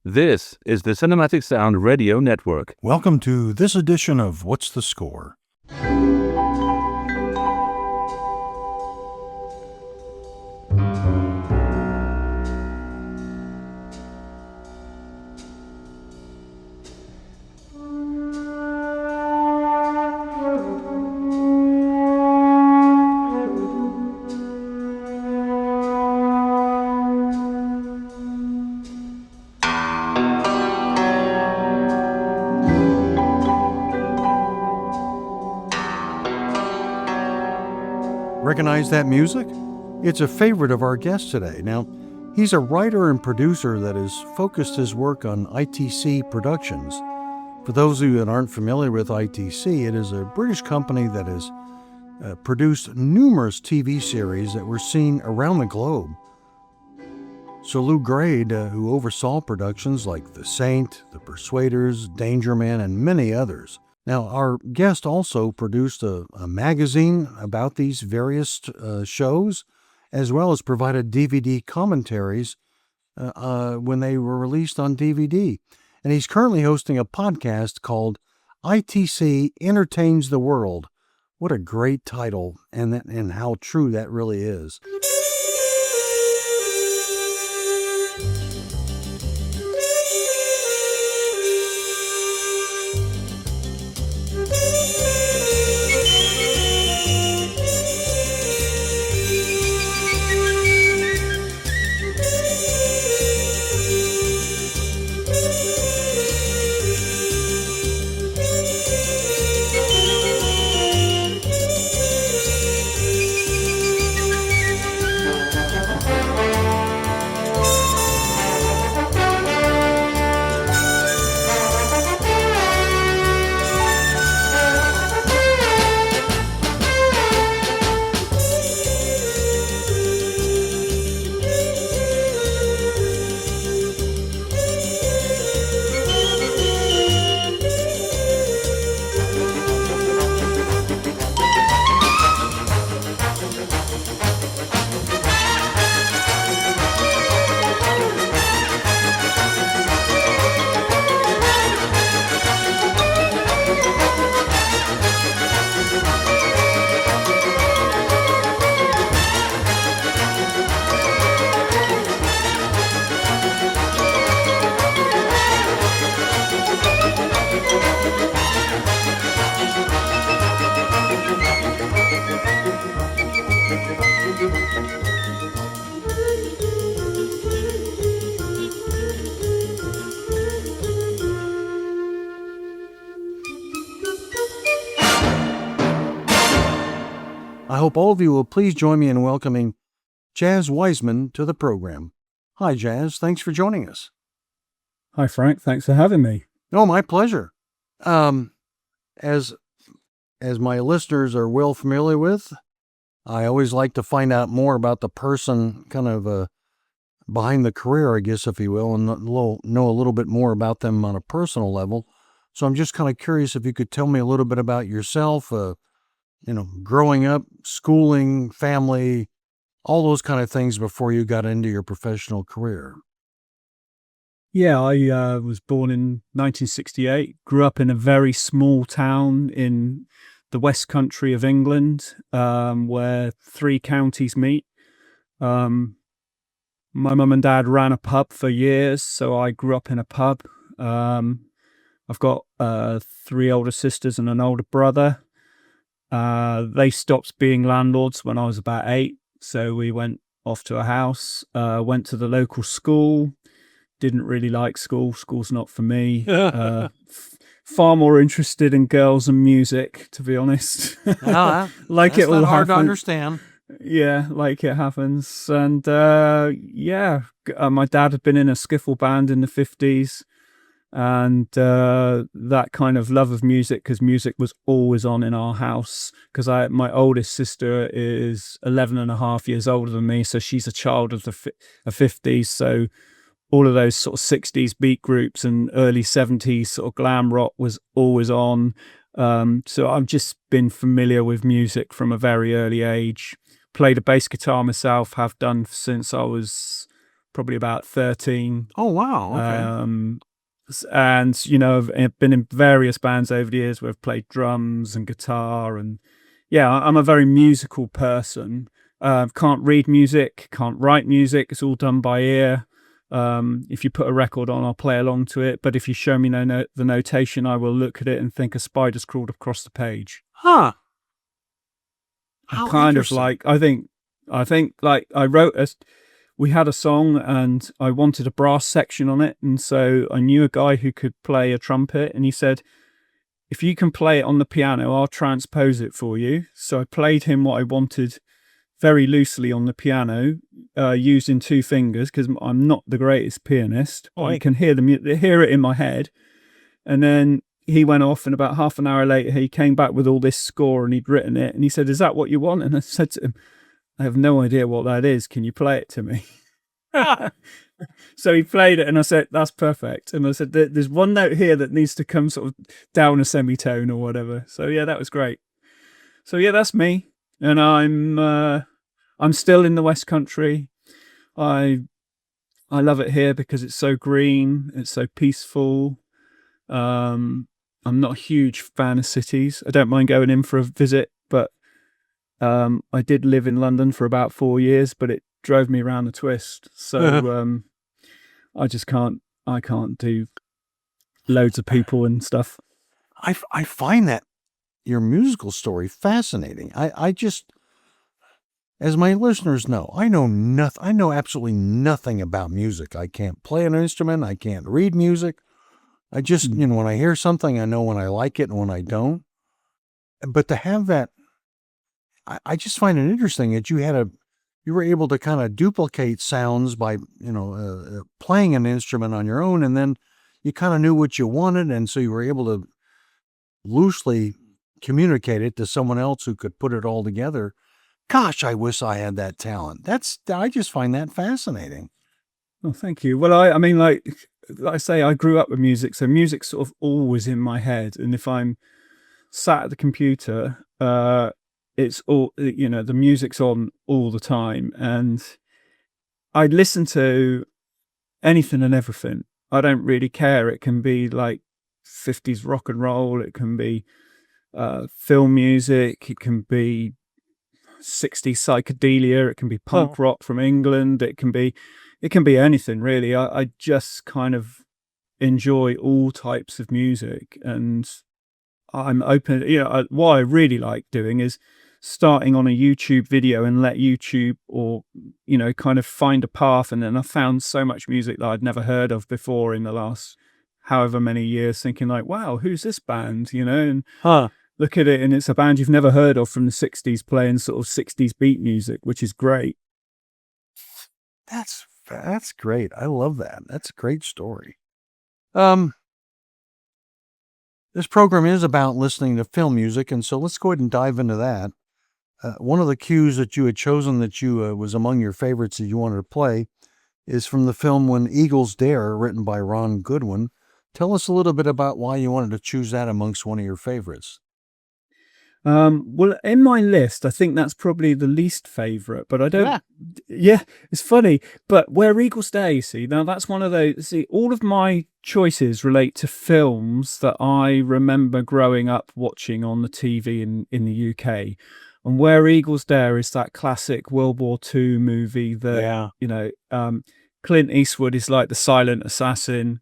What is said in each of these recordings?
This is the Cinematic Sound Radio Network. Welcome to this edition of What's the Score? Recognize that music? It's a favorite of our guest today. Now, he's a writer and producer that has focused his work on ITC Productions. For those of you that aren't familiar with ITC, it is a British company that has produced numerous TV series that were seen around the globe. So Lou Grade, who oversaw productions like The Saint, The Persuaders, Danger Man, and many others. Now, our guest also produced a magazine about these various shows, as well as provided DVD commentaries when they were released on DVD. And he's currently hosting a podcast called ITC Entertains the World. What a great title, and how true that really is. I hope all of you will please join me in welcoming Jazz Wiseman to the program. Hi, Jazz. Thanks for joining us. Hi, Frank. Thanks for having me. Oh, my pleasure. As my listeners are well familiar with, I always like to find out more about the person kind of behind the career, I guess, if you will, and know a little bit more about them on a personal level. So I'm just kind of curious if you could tell me a little bit about yourself, growing up, schooling, family, all those kind of things before you got into your professional career. Yeah, I was born in 1968, grew up in a very small town in the West Country of England, where 3 counties meet. My mum and dad ran a pub for years, so I grew up in a pub. I've got 3 older sisters and an older brother. They stopped being landlords when I was about 8, so we went off to a house, went to the local school, didn't really like school. School's not for me. Far more interested in girls and music, to be honest. Like it all hard happened. to understand. Yeah, like it happens. And my dad had been in a skiffle band in the 50s. And that kind of love of music, because music was always on in our house, because my oldest sister is 11 and a half years older than me, so she's a child of the 50s, so all of those sort of 60s beat groups and early 70s sort of glam rock was always on. So I've just been familiar with music from a very early age. Played a bass guitar myself, have done since I was probably about 13. Oh, wow. Okay. And, you know, I've been in various bands over the years where I've played drums and guitar. And yeah, I'm a very musical person. Can't read music, can't write music. It's all done by ear. If you put a record on, I'll play along to it. But if you show me the notation, I will look at it and think a spider's crawled across the page. Huh. How kind of like, I think like we had a song and I wanted a brass section on it. And so I knew a guy who could play a trumpet, and he said, if you can play it on the piano, I'll transpose it for you. So I played him what I wanted very loosely on the piano, using 2 fingers, because I'm not the greatest pianist. Oh, I can hear it in my head. And then he went off, and about half an hour later, he came back with all this score, and he'd written it. And he said, is that what you want? And I said to him, I have no idea what that is. Can you play it to me? So he played it, and I said, that's perfect. And I said, there's one note here that needs to come sort of down a semitone or whatever. So yeah, that was great. So yeah, that's me. And I'm still in the West Country. I love it here because it's so green, it's so peaceful. I'm not a huge fan of cities. I don't mind going in for a visit, but I did live in London for about 4 years, but it drove me around the twist. So I can't do loads of people and stuff. I find that your musical story fascinating. I just, as my listeners know, I know absolutely nothing about music. I can't play an instrument. I can't read music. I just, when I hear something, I know when I like it and when I don't. But to have that, I just find it interesting that you were able to kind of duplicate sounds by, playing an instrument on your own, and then you kind of knew what you wanted, and so you were able to loosely communicate it to someone else who could put it all together. Gosh, I wish I had that talent. I just find that fascinating. Oh, thank you. Well, I mean, like I say, I grew up with music, so music's sort of always in my head. And if I'm sat at the computer, it's all, the music's on all the time. And I listen to anything and everything. I don't really care. It can be like 50s rock and roll. It can be film music. It can be 60s psychedelia. It can be punk rock from England. It can be anything really. I just kind of enjoy all types of music, and I'm open. What I really like doing is starting on a YouTube video and let YouTube, or kind of find a path. And then I found so much music that I'd never heard of before in the last however many years, thinking like, wow, who's this band? And look at it, and it's a band you've never heard of from the 60s playing sort of 60s beat music, which is great. That's great. I love that. That's a great story. This program is about listening to film music, and so let's go ahead and dive into that. One of the cues that you had chosen that you was among your favorites that you wanted to play is from the film When Eagles Dare, written by Ron Goodwin. Tell us a little bit about why you wanted to choose that amongst one of your favorites. Well, in my list, I think that's probably the least favorite, but I don't. Yeah, it's funny. But Where Eagles Dare, you see, now that's one of those. See, all of my choices relate to films that I remember growing up watching on the TV in the UK. And Where Eagles Dare is that classic World War II movie that, Clint Eastwood is like the silent assassin.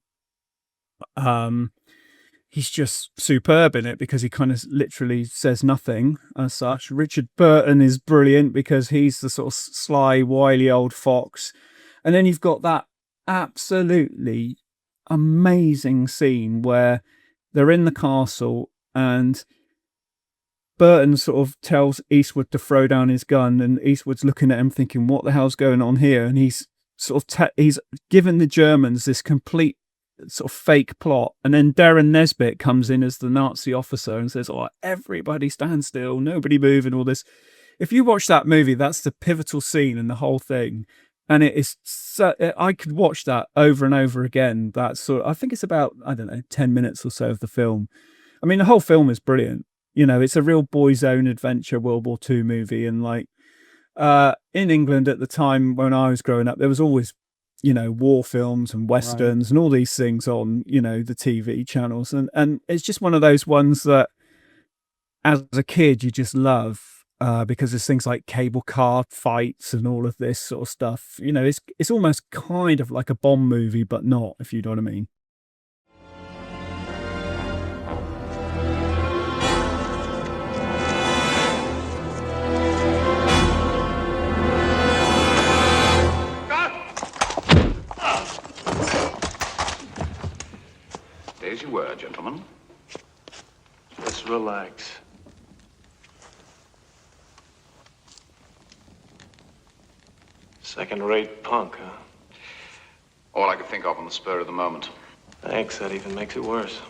He's just superb in it because he kind of literally says nothing as such. Richard Burton is brilliant because he's the sort of sly, wily old fox. And then you've got that absolutely amazing scene where they're in the castle and Burton sort of tells Eastwood to throw down his gun, and Eastwood's looking at him thinking, what the hell's going on here? And he's sort of he's given the Germans this complete sort of fake plot, and then Darren Nesbitt comes in as the Nazi officer and says, everybody stand still, nobody move, and all this. If you watch that movie, that's the pivotal scene in the whole thing, and it is so, I could watch that over and over again. I think it's about 10 minutes or so of the film. I mean, the whole film is brilliant. It's a real boy's own adventure World War II movie, and like in England at the time when I was growing up, there was always war films and westerns and all these things on, the TV channels. And it's just one of those ones that as a kid you just love, because there's things like cable car fights and all of this sort of stuff. It's almost kind of like a Bond movie, but not, if you know what I mean. As you were, gentlemen. Let's relax. Second-rate punk, huh? All I could think of on the spur of the moment. Thanks, that even makes it worse.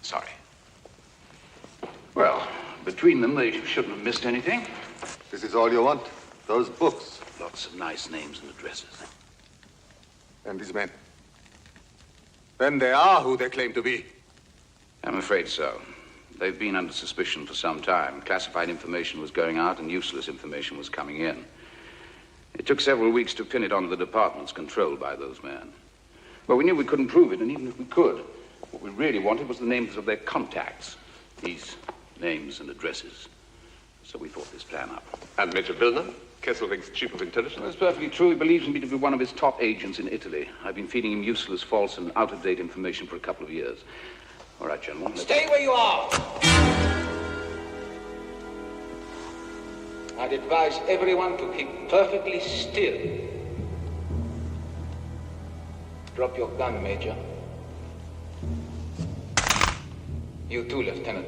Sorry. Well, between them, they shouldn't have missed anything. This is all you want? Those books? Lots of nice names and addresses. And these men? Then they are who they claim to be. I'm afraid so. They've been under suspicion for some time. Classified information was going out and useless information was coming in. It took several weeks to pin it onto the departments controlled by those men. Well, we knew we couldn't prove it, and even if we could, what we really wanted was the names of their contacts. These names and addresses. So we thought this plan up. And Major Billner, Kesselring's chief of intelligence? That's perfectly true. He believes me to be one of his top agents in Italy. I've been feeding him useless, false, and out-of-date information for a couple of years. All right, gentlemen. Stay where you are. I'd advise everyone to keep perfectly still. Drop your gun, Major. You too, Lieutenant.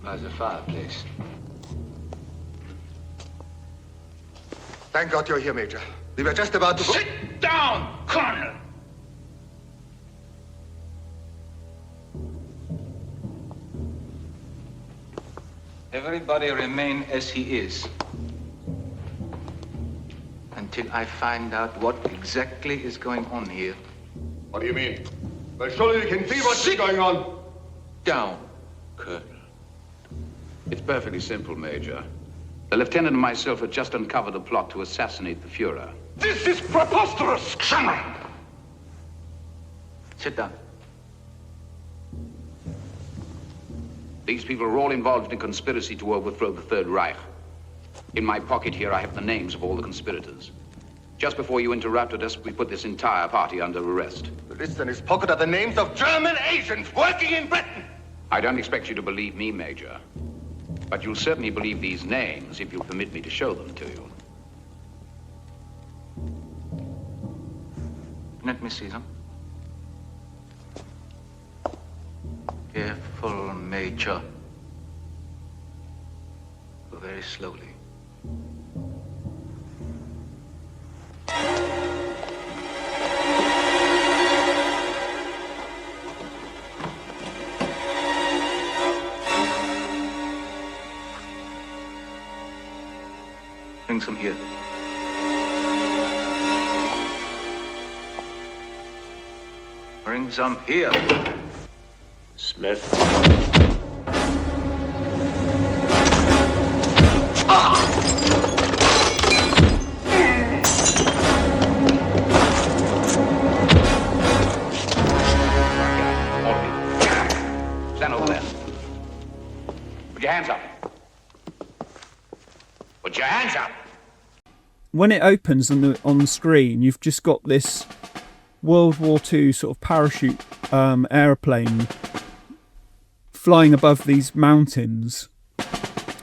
There's a fireplace. Thank God you're here, Major. We were just about to go... Sit down, Colonel! Everybody remain as he is. Until I find out what exactly is going on here. What do you mean? Well, surely you can see what's going on. Down, Colonel. It's perfectly simple, Major. The lieutenant and myself had just uncovered a plot to assassinate the Fuhrer. This is preposterous! Sit down. These people are all involved in a conspiracy to overthrow the Third Reich. In my pocket here, I have the names of all the conspirators. Just before you interrupted us, we put this entire party under arrest. The list in his pocket are the names of German agents working in Britain. I don't expect you to believe me, Major. But you'll certainly believe these names if you'll permit me to show them to you. Let me see them. Careful, Major. Go very slowly. Bring some here. Bring some here. Smith. Stand over there. Put your hands up. Put your hands up. When it opens on the screen, you've just got this World War II sort of parachute aeroplane flying above these mountains.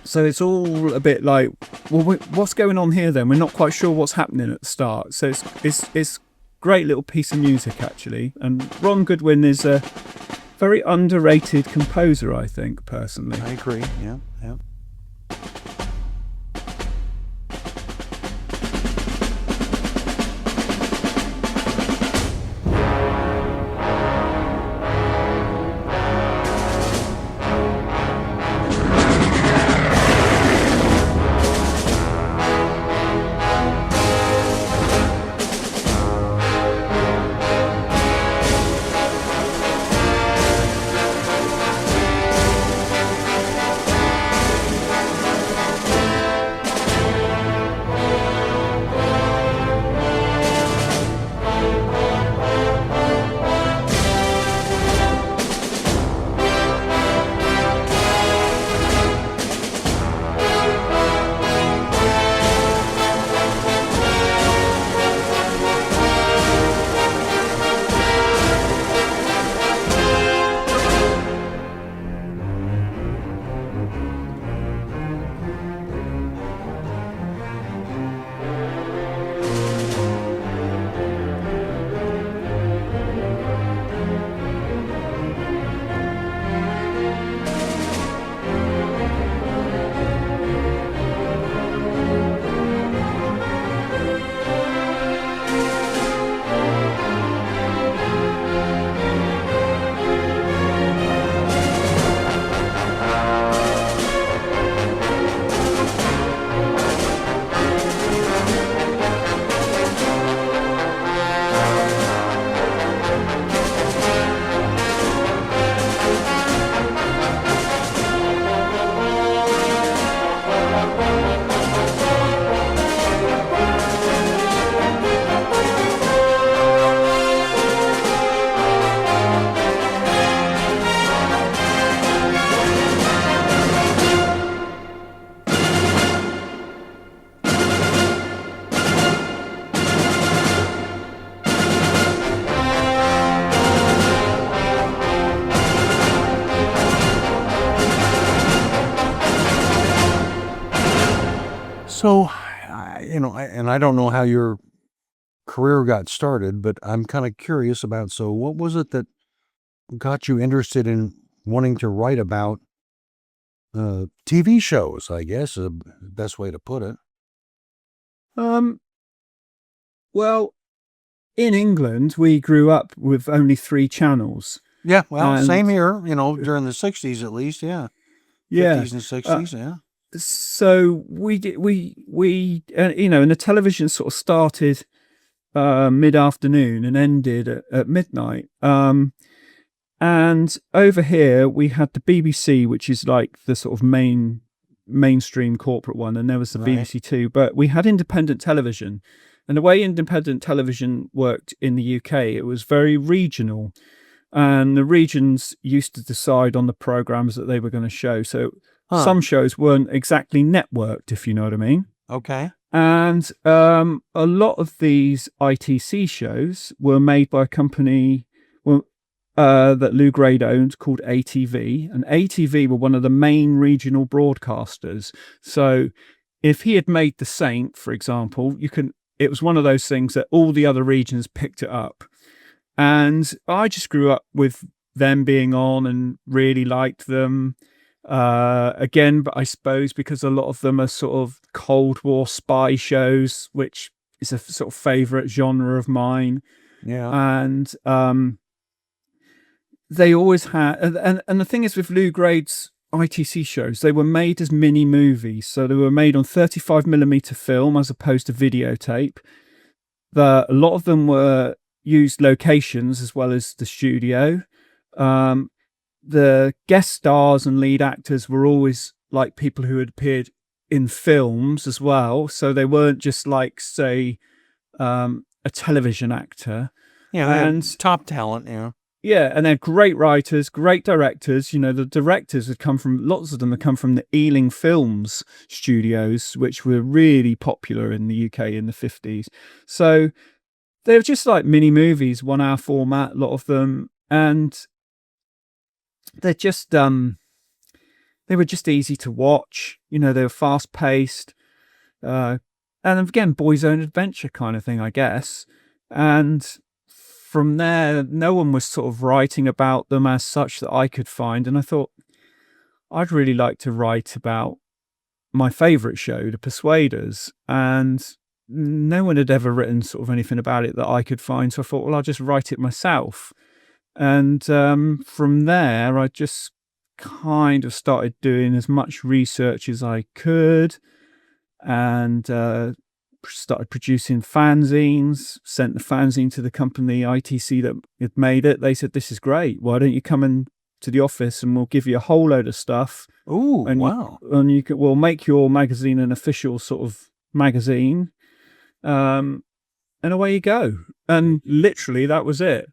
So it's all a bit like, well, what's going on here then? We're not quite sure what's happening at the start. So it's great little piece of music, actually. And Ron Goodwin is a very underrated composer, I think, personally. I agree, yeah. So, and I don't know how your career got started, but I'm kind of curious about, so what was it that got you interested in wanting to write about TV shows, I guess, the best way to put it. Well, in England, we grew up with only 3 channels. Yeah, well, And- same here, during the 60s at least, yeah. Yeah. 50s and 60s, yeah. So and the television sort of started mid-afternoon and ended at midnight. And over here we had the BBC, which is like the sort of mainstream corporate one, and there was the Right. BBC Two. But we had independent television, and the way independent television worked in the UK, it was very regional, and the regions used to decide on the programs that they were going to show. So some shows weren't exactly networked, if you know what I mean. Okay. And a lot of these ITC shows were made by a company that Lou Grade owned called ATV. And ATV were one of the main regional broadcasters. So if he had made The Saint, for example, it was one of those things that all the other regions picked it up. And I just grew up with them being on and really liked them. Again, but I suppose because a lot of them are sort of Cold War spy shows, which is a sort of favorite genre of mine. Yeah. And they always had, and the thing is with Lou Grade's ITC shows, they were made as mini movies. So they were made on 35mm film as opposed to videotape. A lot of them were used locations as well as the studio. The guest stars and lead actors were always like people who had appeared in films as well. So they weren't just like, say, a television actor. Yeah, they had and top talent, yeah. Yeah, and they're great writers, great directors. The directors lots of them had come from the Ealing Films studios, which were really popular in the UK in the 50s. So they were just like mini movies, 1 hour format, a lot of them. And they're just, they were just easy to watch. They were fast paced. And again, boys' own adventure kind of thing, I guess. And from there, no one was sort of writing about them as such that I could find. And I thought, I'd really like to write about my favourite show, The Persuaders. And no one had ever written sort of anything about it that I could find. So I thought, well, I'll just write it myself. And from there, I just kind of started doing as much research as I could and started producing fanzines, sent the fanzine to the company ITC that had made it. They said, this is great. Why don't you come in to the office and we'll give you a whole load of stuff. Ooh, and wow. We'll make your magazine an official sort of magazine. And away you go. And literally that was it.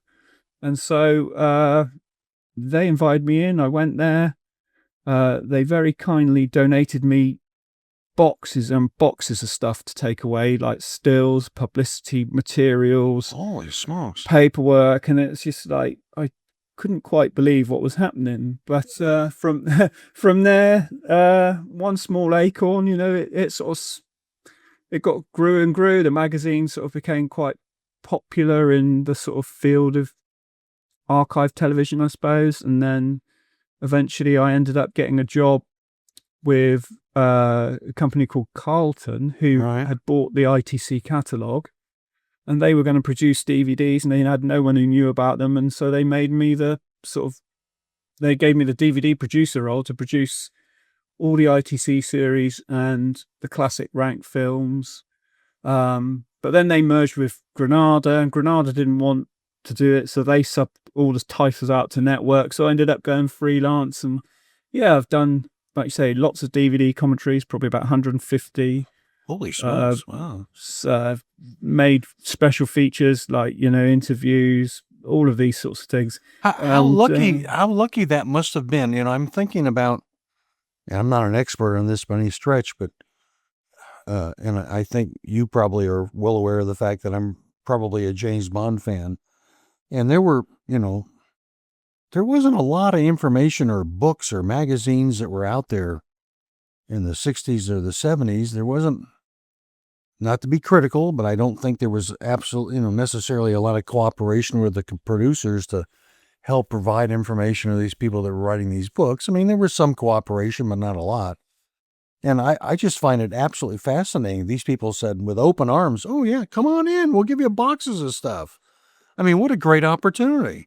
And so they invited me in. I went there. They very kindly donated me boxes and boxes of stuff to take away, like stills, publicity materials, Holy smokes. paperwork. And it's just like, I couldn't quite believe what was happening. But from there, one small acorn, it sort of, it grew and grew. The magazine sort of became quite popular in the sort of field of archive television, I suppose. And then eventually I ended up getting a job with a company called Carlton, who had bought the ITC catalogue, and they were going to produce DVDs, and they had no one who knew about them. And so they made me they gave me the DVD producer role to produce all the ITC series and the classic rank films. But then they merged with Granada, and Granada didn't want to do it, so they subbed all the titles out to network. So I ended up going freelance, and yeah, I've done, like you say, lots of DVD commentaries, probably about 150. Holy smokes, wow. I've made special features like, interviews, all of these sorts of things. How lucky that must have been. I'm thinking about, I'm not an expert on this by any stretch, but and I think you probably are well aware of the fact that I'm probably a James Bond fan. And there were, there wasn't a lot of information or books or magazines that were out there in the 60s or the 70s. There wasn't Not to be critical, but I don't think there was absolutely, necessarily a lot of cooperation with the producers to help provide information to these people that were writing these books. I mean, there was some cooperation, but not a lot. And I just find it absolutely fascinating. These people said with open arms, "Oh yeah, come on in. We'll give you boxes of stuff." I mean, what a great opportunity.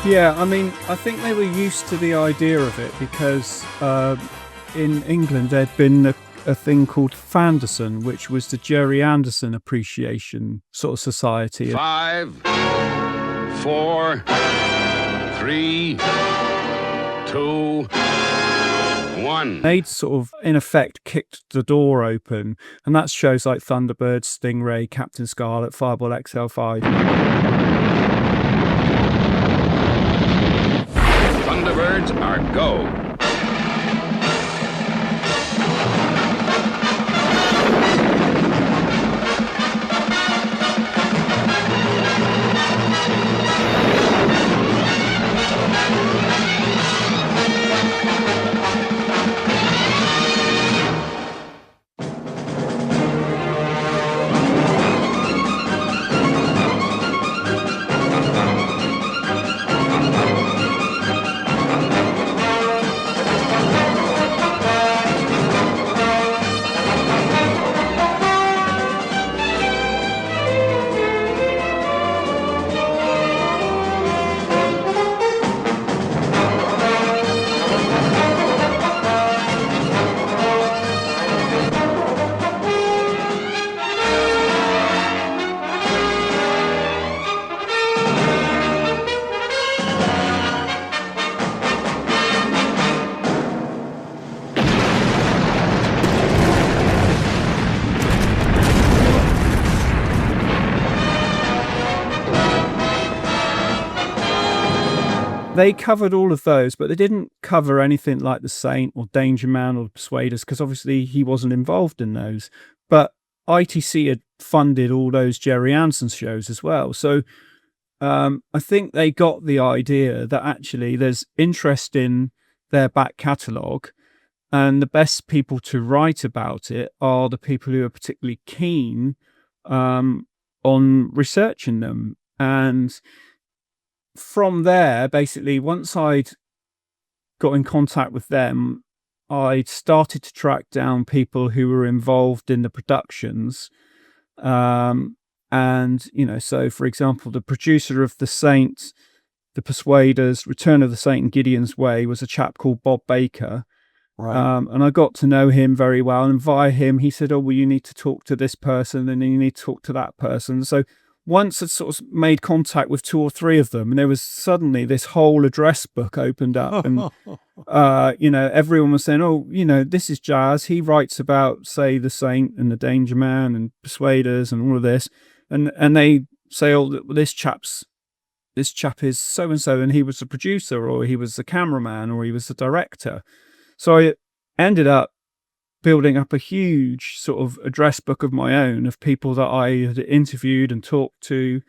Yeah, I mean, I think they were used to the idea of it because in England there'd been a thing called Fanderson, which was the Jerry Anderson Appreciation sort of society. 5, 4, 3, 2, 1. They'd sort of, in effect, kicked the door open, and that's shows like Thunderbird, Stingray, Captain Scarlet, Fireball XL5. Thunderbirds are go. They covered all of those, but they didn't cover anything like the Saint or Danger Man or the Persuaders, because obviously he wasn't involved in those. But ITC had funded all those Jerry Anderson shows as well. So I think they got the idea that actually there's interest in their back catalogue, and the best people to write about it are the people who are particularly keen on researching them. And from there, basically, once I'd got in contact with them, I'd started to track down people who were involved in the productions. And, so for example, the producer of The Saint, The Persuaders, Return of the Saint and Gideon's Way was a chap called Bob Baker. Right. And I got to know him very well. And via him, he said, "Oh, well, you need to talk to this person and then you need to talk to that person." So once I'd sort of made contact with 2 or 3 of them, and there was suddenly this whole address book opened up, and everyone was saying, "Oh, this is Jazz. He writes about, say, The Saint and the Danger Man and Persuaders and all of this," and they say, "Oh, this chap is so and so, and he was the producer, or he was the cameraman, or he was the director." So I ended up building up a huge sort of address book of my own of people that I had interviewed and talked to,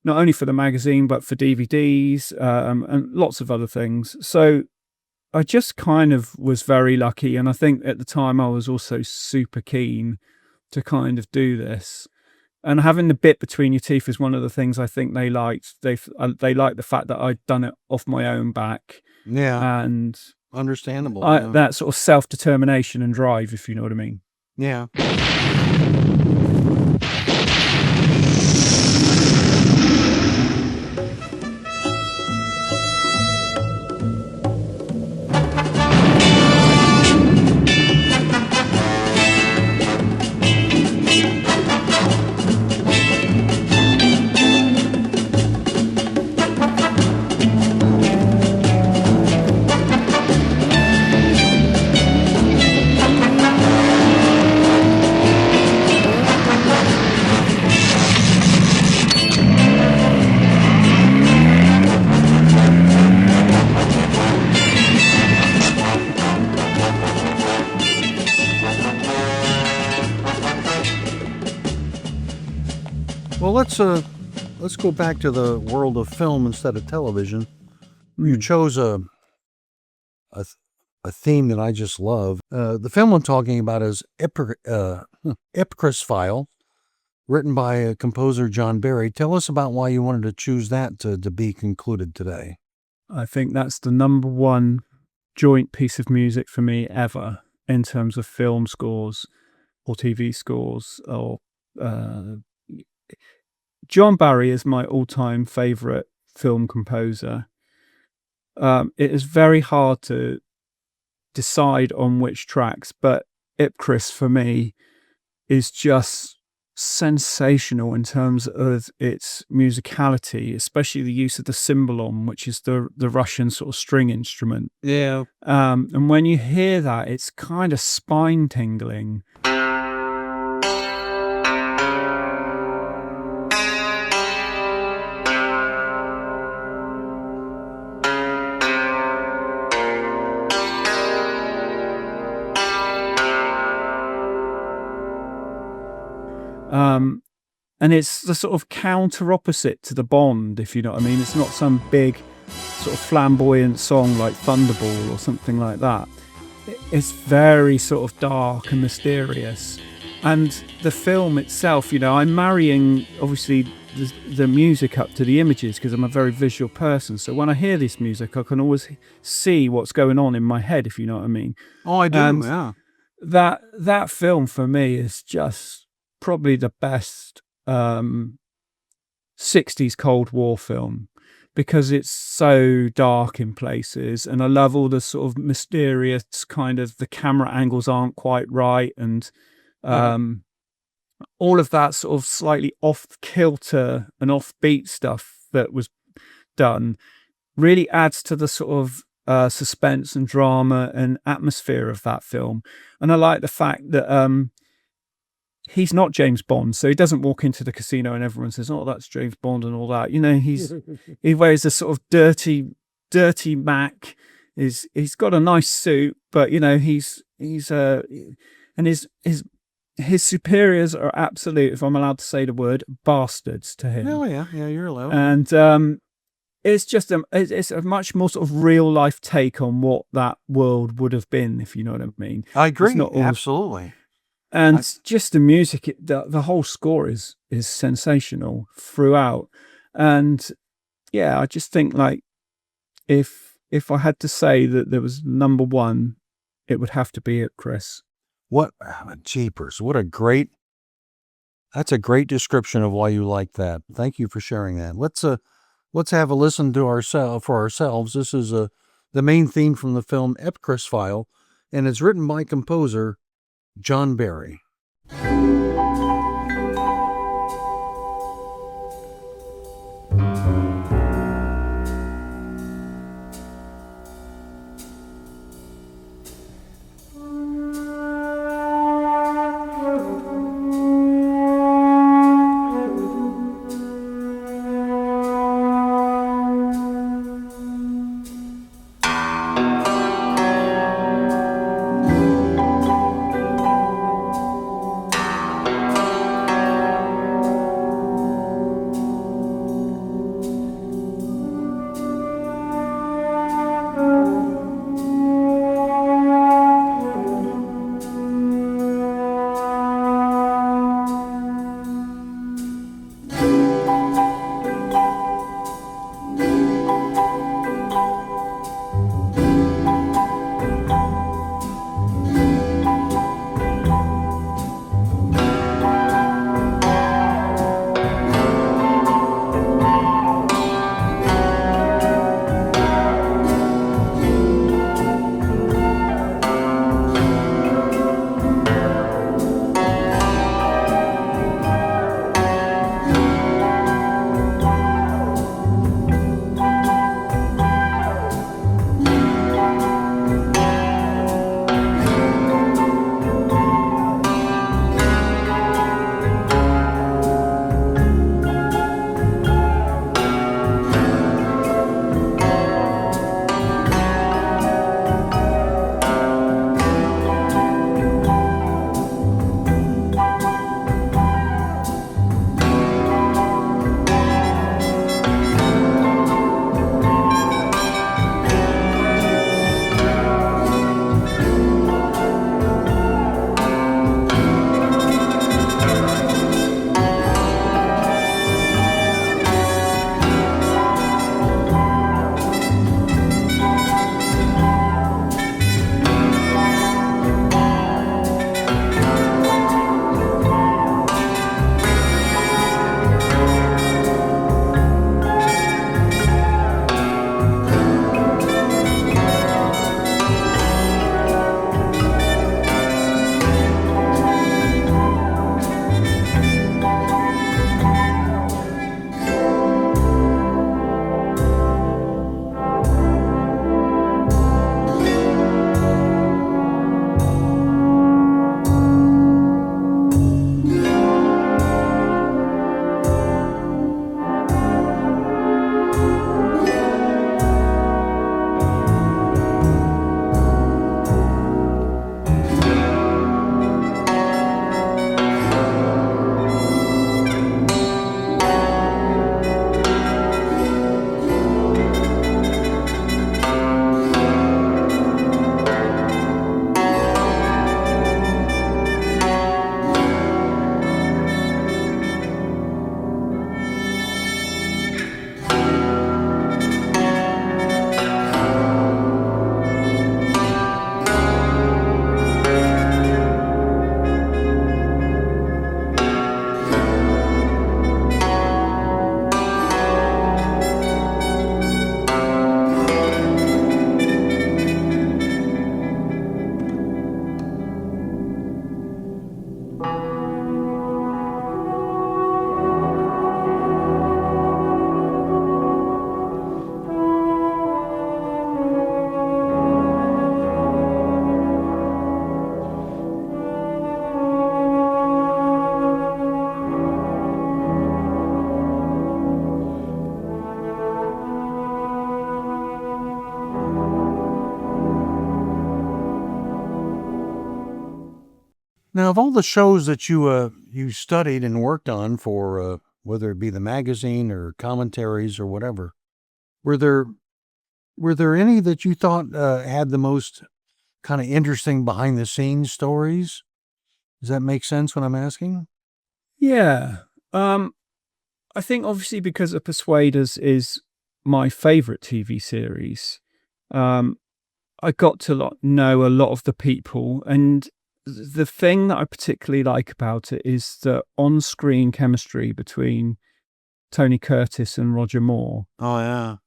not only for the magazine, but for DVDs and lots of other things. So I just kind of was very lucky. And I think at the time I was also super keen to kind of do this. And having the bit between your teeth is one of the things I think they liked. They liked the fact that I'd done it off my own back. Yeah. And Understandable. Yeah. That sort of self-determination and drive, if you know what I mean. Yeah. Well, let's go back to the world of film instead of television. You chose a theme that I just love. The film I'm talking about is Ipcris File, written by composer John Barry. Tell us about why you wanted to choose that to be concluded today. I think that's the number one joint piece of music for me ever in terms of film scores or TV scores. Or John Barry is my all-time favorite film composer. It is very hard to decide on which tracks, but Ipcris for me is just sensational in terms of its musicality, especially the use of the cymbalom, which is the Russian sort of string instrument. Yeah. And when you hear that, it's kind of spine tingling. And it's the sort of counter opposite to the Bond, if you know what I mean. It's not some big sort of flamboyant song like Thunderball or something like that. It's very sort of dark and mysterious. And the film itself, you know, I'm marrying obviously the music up to the images because I'm a very visual person. So when I hear this music, I can always see what's going on in my head, if you know what I mean. Oh, I do, And yeah. That film for me is just probably the best 60s Cold War film because it's so dark in places, and I love all the sort of mysterious kind of the camera angles aren't quite right, and all of that sort of slightly off kilter and offbeat stuff that was done really adds to the sort of suspense and drama and atmosphere of that film. And I like the fact that he's not James Bond, so he doesn't walk into the casino and everyone says, "Oh, that's James Bond" and all that. You know, he wears a sort of dirty Mac. He's got a nice suit, but you know, he's and his superiors are absolute, if I'm allowed to say the word, bastards to him. Oh yeah, you're allowed. And it's just it's a much more sort of real life take on what that world would have been, if you know what I mean. I agree, It's not all- absolutely. And just the music, the whole score is sensational throughout. And yeah, I just think like if I had to say that there was number one, it would have to be it, Chris. What jeepers! That's a great description of why you like that. Thank you for sharing that. Let's have a listen to ourselves. This is the main theme from the film Ipcris File, and it's written by composer John Barry. Now, of all the shows that you studied and worked on for whether it be the magazine or commentaries or whatever, were there any that you thought had the most kind of interesting behind the scenes stories? Does that make sense what I'm asking? Yeah. I think obviously because The Persuaders is my favorite TV series, I got to know a lot of the people, and the thing that I particularly like about it is the on-screen chemistry between Tony Curtis and Roger Moore. Oh, yeah.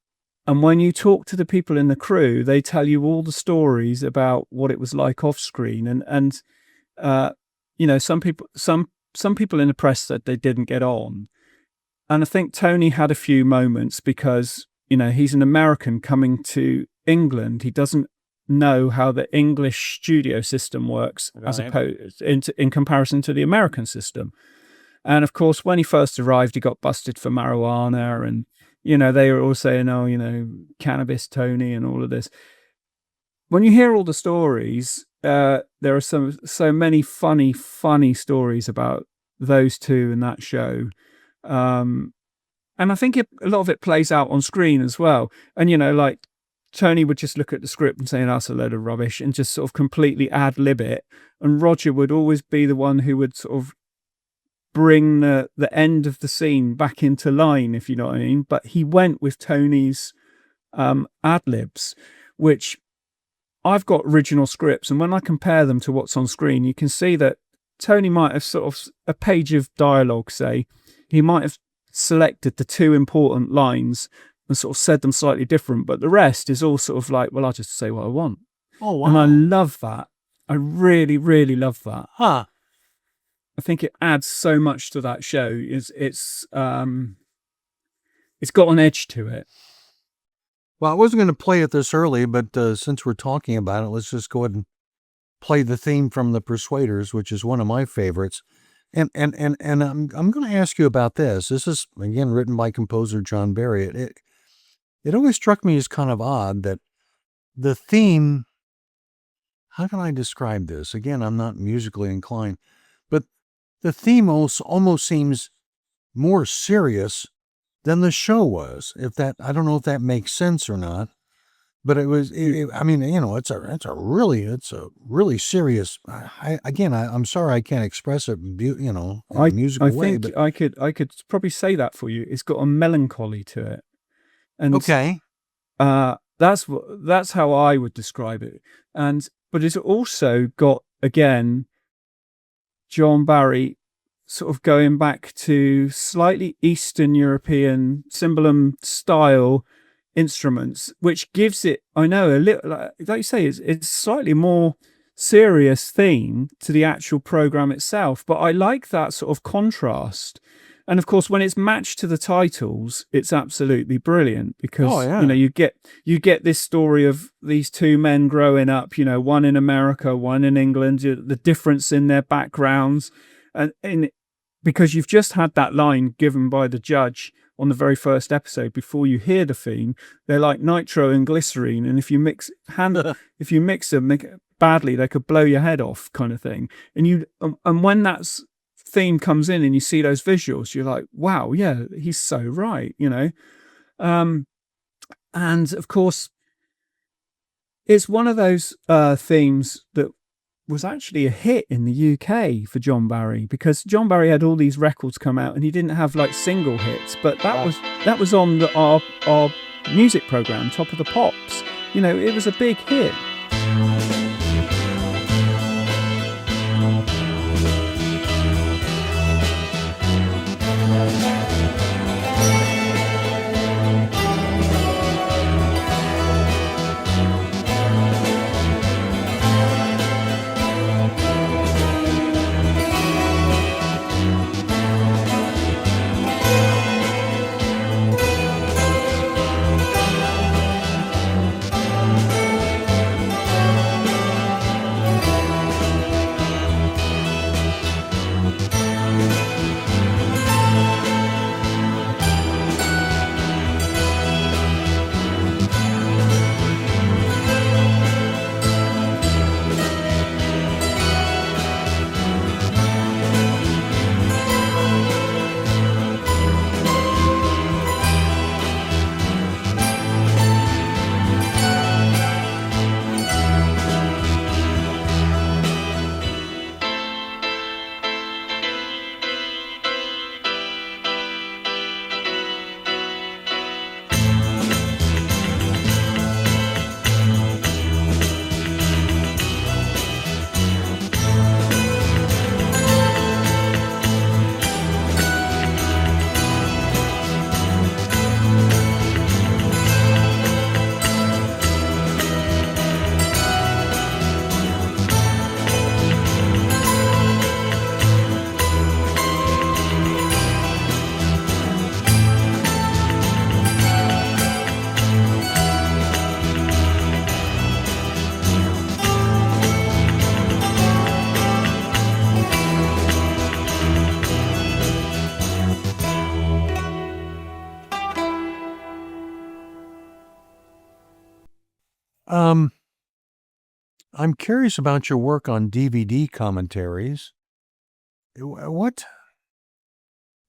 And when you talk to the people in the crew, they tell you all the stories about what it was like off screen. And you know, some people in the press said they didn't get on. And I think Tony had a few moments because, you know, he's an American coming to England. He doesn't know how the English studio system works as opposed in comparison to the American system. And of course, when he first arrived, he got busted for marijuana, and you know, they were all saying, oh, you know, cannabis Tony and all of this. When you hear all the stories, there are so many funny stories about those two in that show. And I think a lot of it plays out on screen as well. And, you know, like Tony would just look at the script and say, that's a load of rubbish, and just sort of completely ad-lib it. And Roger would always be the one who would sort of bring the end of the scene back into line, if you know what I mean. But he went with Tony's ad-libs, which I've got original scripts, and when I compare them to what's on screen, you can see that Tony might have sort of a page of dialogue, say, he might have selected the two important lines and sort of said them slightly different, but the rest is all sort of like, well, I'll just say what I want. Oh, wow. And I love that. I really, really love that. Huh. I think it adds so much to that show. It's got an edge to it. Well, I wasn't going to play it this early, but since we're talking about it, let's just go ahead and play the theme from The Persuaders, which is one of my favorites. And I'm going to ask you about this. This is, again, written by composer John Barry. It always struck me as kind of odd that the theme, how can I describe this? Again, I'm not musically inclined, but the theme almost seems more serious than the show was. I don't know if that makes sense or not, but it was. I mean, you know, it's a really serious. I'm sorry I can't express it, you know, in a musical way. But I could probably say that for you. It's got a melancholy to it, and okay, that's how I would describe it. But it's also got, again, John Barry sort of going back to slightly Eastern European cymbalum style instruments, which gives it, I know, a little, like you say, it's slightly more serious theme to the actual program itself. But I like that sort of contrast. And of course, when it's matched to the titles, it's absolutely brilliant because, you know, you get this story of these two men growing up, you know, one in America, one in England, the difference in their backgrounds. And because you've just had that line given by the judge on the very first episode before you hear the theme, they're like nitro and glycerine. And if you mix them badly, they could blow your head off, kind of thing. And when that's theme comes in and you see those visuals, you're like, wow, yeah, he's so right, you know. And of course, it's one of those themes that was actually a hit in the UK for John Barry, because John Barry had all these records come out and he didn't have like single hits, but that was on our music program, Top of the Pops. You know, it was a big hit. I'm curious about your work on DVD commentaries. What?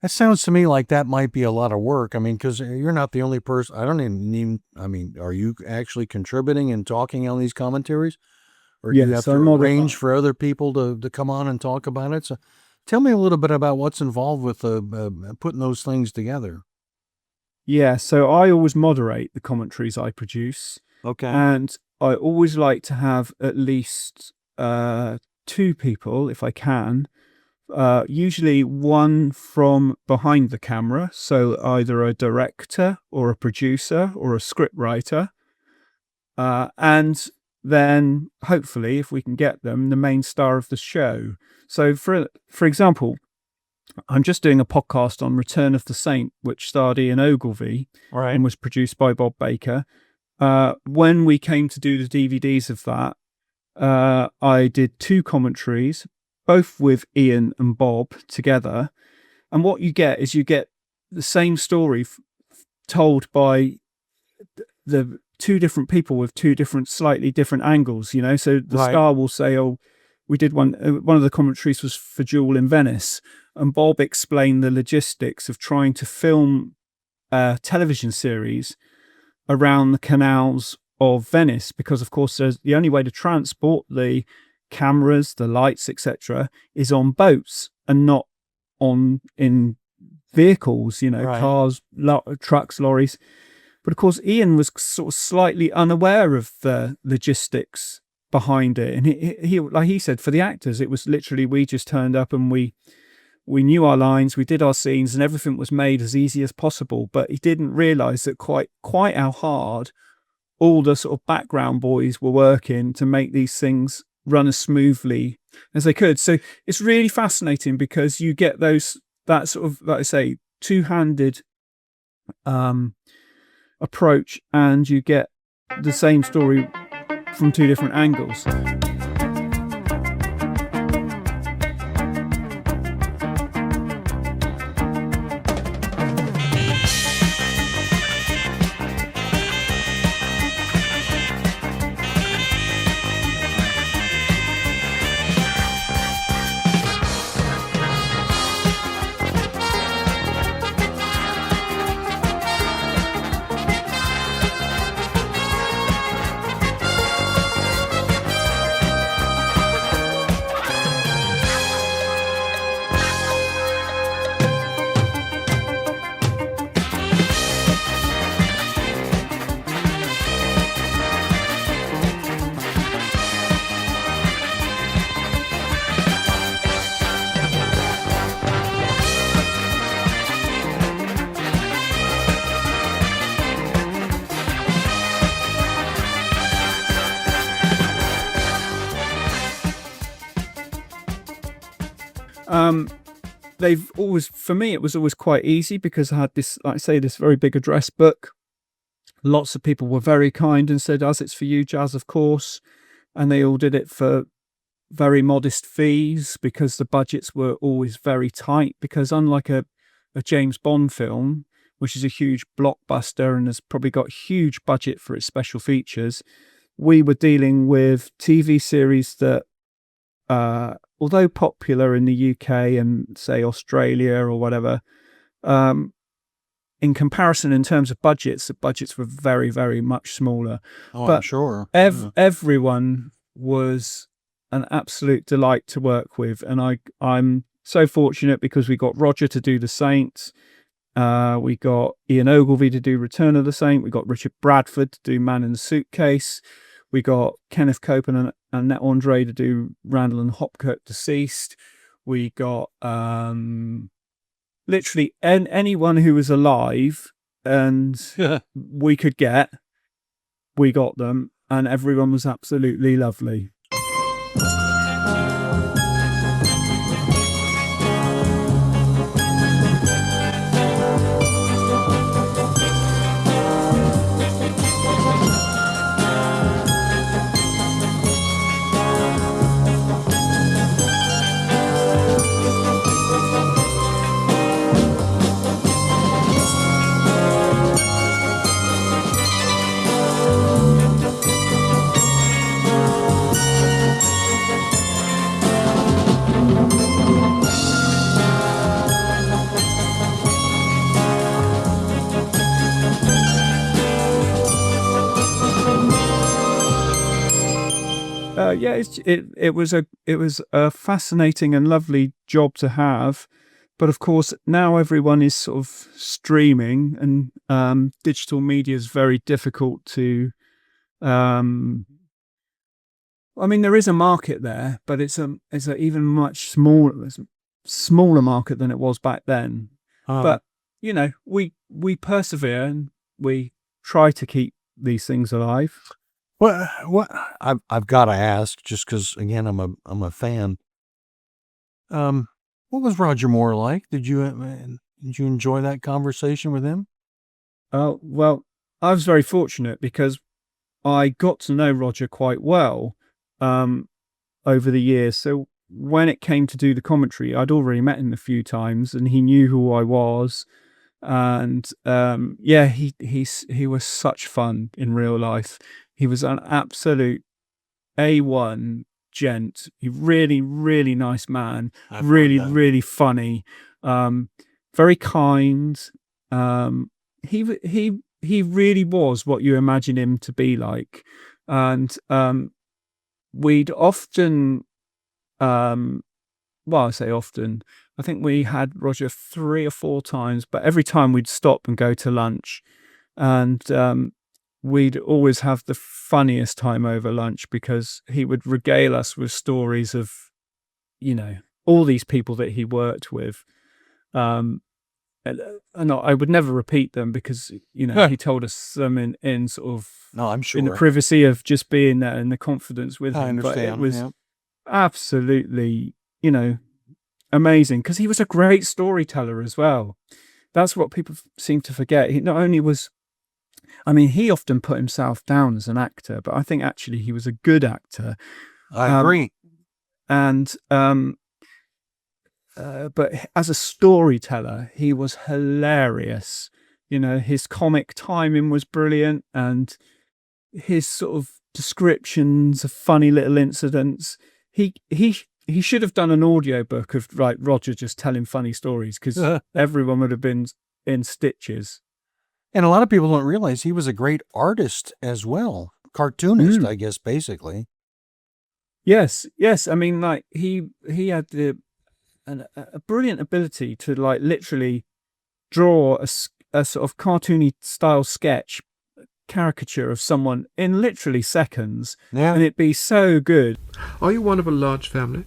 That sounds to me like that might be a lot of work. I mean, because you're not the only person. I don't even, I mean, are you actually contributing and talking on these commentaries? Or do you have to arrange for other people to come on and talk about it? So tell me a little bit about what's involved with putting those things together. Yeah, so I always moderate the commentaries I produce. Okay. And I always like to have at least 2 people, if I can, usually one from behind the camera, so either a director or a producer or a script writer, and then hopefully, if we can get them, the main star of the show. So for example, I'm just doing a podcast on Return of the Saint, which starred Ian Ogilvy and was produced by Bob Baker. When we came to do the DVDs of that, I did 2 commentaries, both with Ian and Bob together. And what you get is you get the same story told by the 2 different people with 2 different, slightly different angles, you know? So the star will say, oh, we did one of the commentaries was for Jewel in Venice, and Bob explained the logistics of trying to film a television series around the canals of Venice, because of course there's the only way to transport the cameras, the lights, etc., is on boats and not in vehicles, you know, cars, trucks, lorries. But of course Ian was sort of slightly unaware of the logistics behind it, and he like he said, for the actors it was literally, we just turned up and we knew our lines, we did our scenes, and everything was made as easy as possible. But he didn't realize that quite how hard all the sort of background boys were working to make these things run as smoothly as they could. So it's really fascinating because you get that sort of, like I say, 2-handed approach, and you get the same story from 2 different angles. They've always, for me, it was always quite easy because I had this, like I say, this very big address book. Lots of people were very kind and said, as it's for you, Jazz, of course. And they all did it for very modest fees because the budgets were always very tight, because unlike a James Bond film, which is a huge blockbuster and has probably got huge budget for its special features, we were dealing with TV series that, although popular in the UK and say Australia or whatever, in comparison in terms of budgets, the budgets were very, very much smaller. Oh, but I'm sure. Everyone was an absolute delight to work with. And I'm so fortunate because we got Roger to do The Saints. We got Ian Ogilvy to do Return of the Saint. We got Richard Bradford to do Man in the Suitcase. We got Kenneth Copeland and Annette Andre to do Randall and Hopkirk Deceased. We got literally anyone who was alive and we could get, we got them, and everyone was absolutely lovely. Yeah, it was a fascinating and lovely job to have, but of course now everyone is sort of streaming, and digital media is very difficult to. I mean, there is a market there, but it's a even much smaller market than it was back then. But we persevere and we try to keep these things alive. What I've got to ask, just because again I'm a fan. What was Roger Moore like? Did you enjoy that conversation with him? Well, I was very fortunate because I got to know Roger quite well over the years. So when it came to do the commentary, I'd already met him a few times, and he knew who I was. And he was such fun in real life. He was an absolute A1 gent. He really, really nice man. Really funny. Very kind. He really was what you imagine him to be like. And we'd often, I say often, I think we had Roger 3 or 4 times, but every time we'd stop and go to lunch, and we'd always have the funniest time over lunch because he would regale us with stories of, all these people that he worked with. And I would never repeat them because, he told us them in sort of, no, I'm sure, in the privacy of just being there and the confidence with him. I understand. But it was absolutely, amazing because he was a great storyteller as well. That's what people seem to forget. He not only was, he often put himself down as an actor, but I think actually he was a good actor. I agree. And but as a storyteller, he was hilarious. His comic timing was brilliant, and his sort of descriptions of funny little incidents. He should have done an audiobook of Roger just telling funny stories, because everyone would have been in stitches. And a lot of people don't realize he was a great artist as well. Cartoonist, I guess, basically. Yes. He had a brilliant ability to literally draw a sort of cartoony style sketch caricature of someone in literally seconds, and it'd be so good. Are you one of a large family?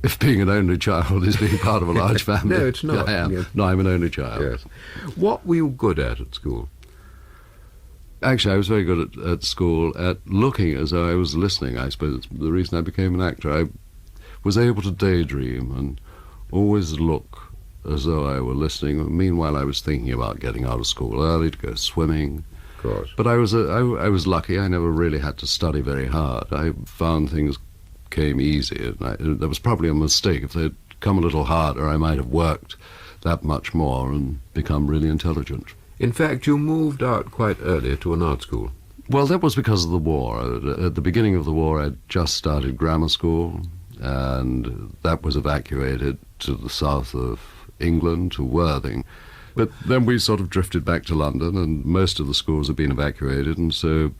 If being an only child is being part of a large family. No, it's not. I am. Yes. No, I'm an only child. Yes. What were you good at school? Actually, I was very good at school at looking as though I was listening. I suppose it's the reason I became an actor. I was able to daydream and always look as though I were listening. Meanwhile, I was thinking about getting out of school early to go swimming. Of course. But I was lucky. I never really had to study very hard. I found things came easy. And there was probably a mistake. If they'd come a little harder, I might have worked that much more and become really intelligent. In fact, you moved out quite early to an art school. Well, that was because of the war. At the beginning of the war, I'd just started grammar school, and that was evacuated to the south of England, to Worthing. But then we sort of drifted back to London, and most of the schools had been evacuated, and so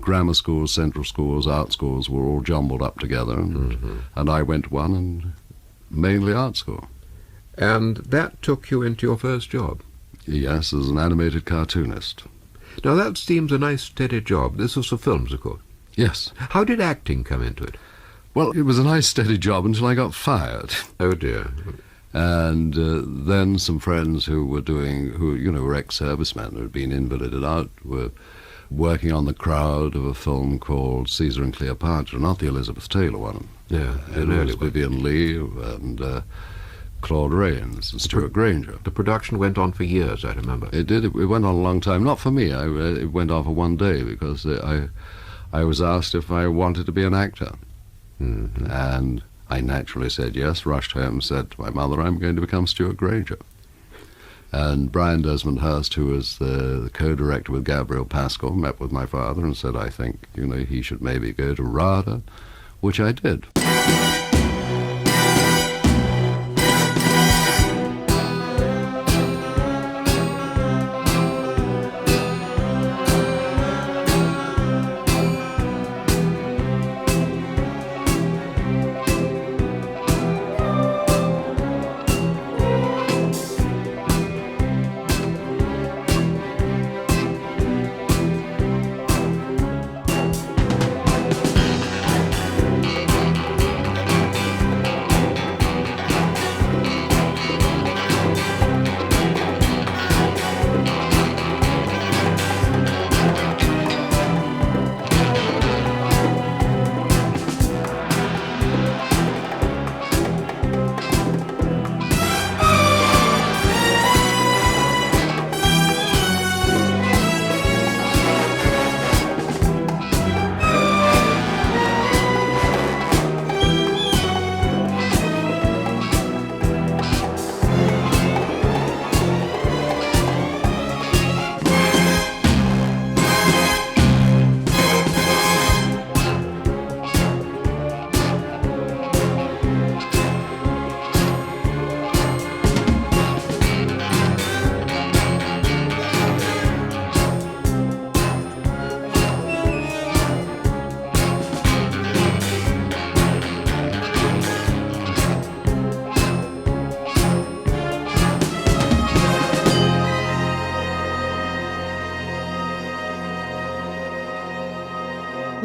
grammar schools, central schools, art schools were all jumbled up together, and I went to one, and mainly art school. And that took you into your first job? Yes, as an animated cartoonist. Now that seems a nice steady job. This was for films, of course. Yes. How did acting come into it? Well, it was a nice steady job until I got fired. Oh dear. And then some friends who were ex-servicemen who had been invalided out, were working on the crowd of a film called Caesar and Cleopatra, not the Elizabeth Taylor one. Yeah, it was Vivian Leigh and Claude Rains and Stuart Granger. The production went on for years, I remember. It did. It went on a long time. Not for me. It went on for one day because I was asked if I wanted to be an actor. Mm-hmm. And I naturally said yes, rushed home and said to my mother, I'm going to become Stuart Granger. And Brian Desmond Hurst, who was the co-director with Gabriel Pascal, met with my father and said, I think, he should maybe go to RADA, which I did.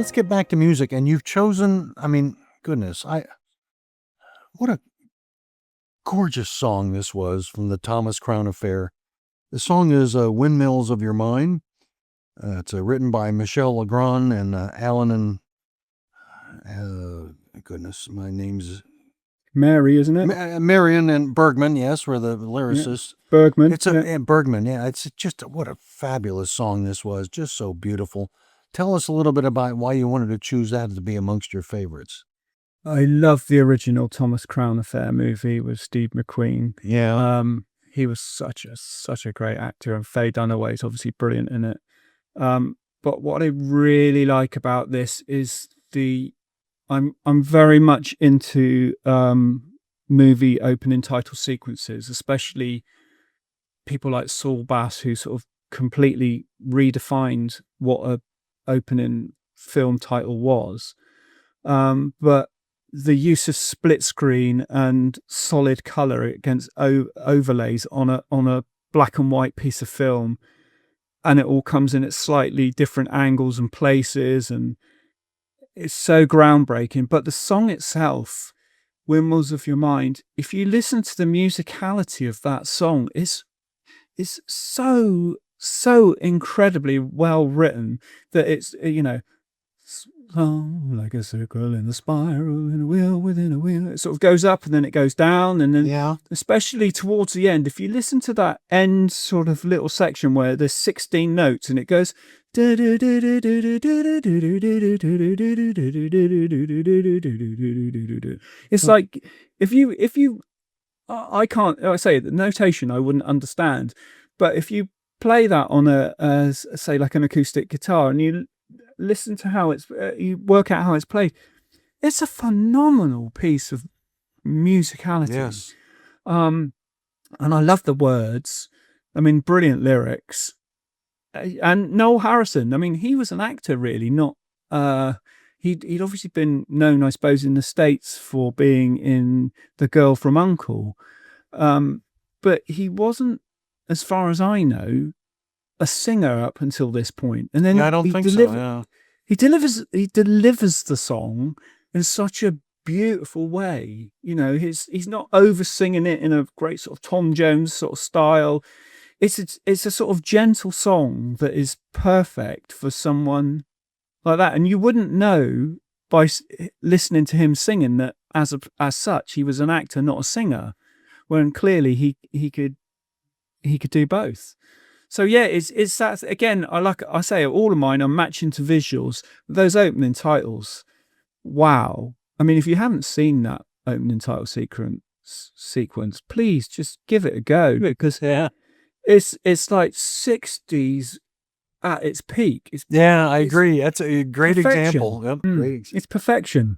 let's get back to music. And you've chosen, I mean, goodness, what a gorgeous song this was from the Thomas Crown Affair. The song is Windmills of Your Mind. It's written by Michel Legrand and Alan and, goodness, my name's... Mary, isn't it? Marion and Bergman, yes, were the lyricists. Yeah. Bergman. Bergman, yeah. It's just what a fabulous song this was. Just so beautiful. Tell us a little bit about why you wanted to choose that to be amongst your favorites. I love the original Thomas Crown Affair movie with Steve McQueen. Yeah. He was such a great actor, and Faye Dunaway's obviously brilliant in it. But what I really like about this is I'm very much into movie opening title sequences, especially people like Saul Bass, who sort of completely redefined what a opening film title was. But the use of split screen and solid color against overlays on a black and white piece of film, and it all comes in at slightly different angles and places, and it's so groundbreaking. But the song itself, Windmills of Your Mind, if you listen to the musicality of that song, it's so incredibly well written that it's, like a circle in a spiral, in a wheel within a wheel. It sort of goes up and then it goes down, and then especially towards the end, if you listen to that end sort of little section where there's 16 notes and it goes, it's like if you I can't, I say the notation I wouldn't understand, but if you play that on a say like an acoustic guitar and you listen to how it's you work out how it's played, it's a phenomenal piece of musicality. Yes. And I love the words. I mean, brilliant lyrics. And Noel Harrison, I mean, he was an actor, really, not he'd obviously been known, I suppose, in the States for being in The Girl from U.N.C.L.E. But he wasn't, as far as I know, a singer up until this point. And then I don't think so. Yeah. He delivers the song in such a beautiful way. He's not over singing it in a great sort of Tom Jones sort of style. It's a sort of gentle song that is perfect for someone like that. And you wouldn't know by listening to him singing that as such he was an actor, not a singer, when clearly he could do both. So yeah, it's that again. I say all of mine are matching to visuals. Those opening titles, wow! I mean, if you haven't seen that opening title sequence, please just give it a go, because it's like 60s at its peak. I agree. That's a great example. Yep. Great. It's perfection.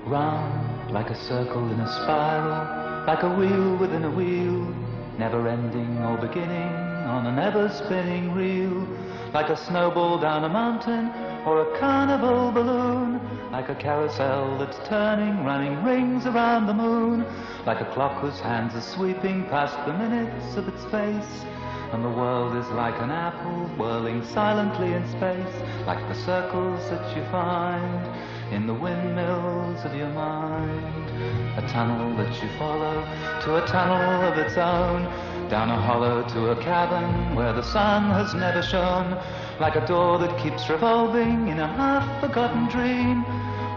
Round like a circle in a spiral, like a wheel within a wheel, never ending or beginning on an ever-spinning reel, like a snowball down a mountain or a carnival balloon, like a carousel that's turning, running rings around the moon, like a clock whose hands are sweeping past the minutes of its face, and the world is like an apple whirling silently in space, like the circles that you find in the windmills of your mind. A tunnel that you follow to a tunnel of its own, down a hollow to a cavern where the sun has never shone, like a door that keeps revolving in a half-forgotten dream,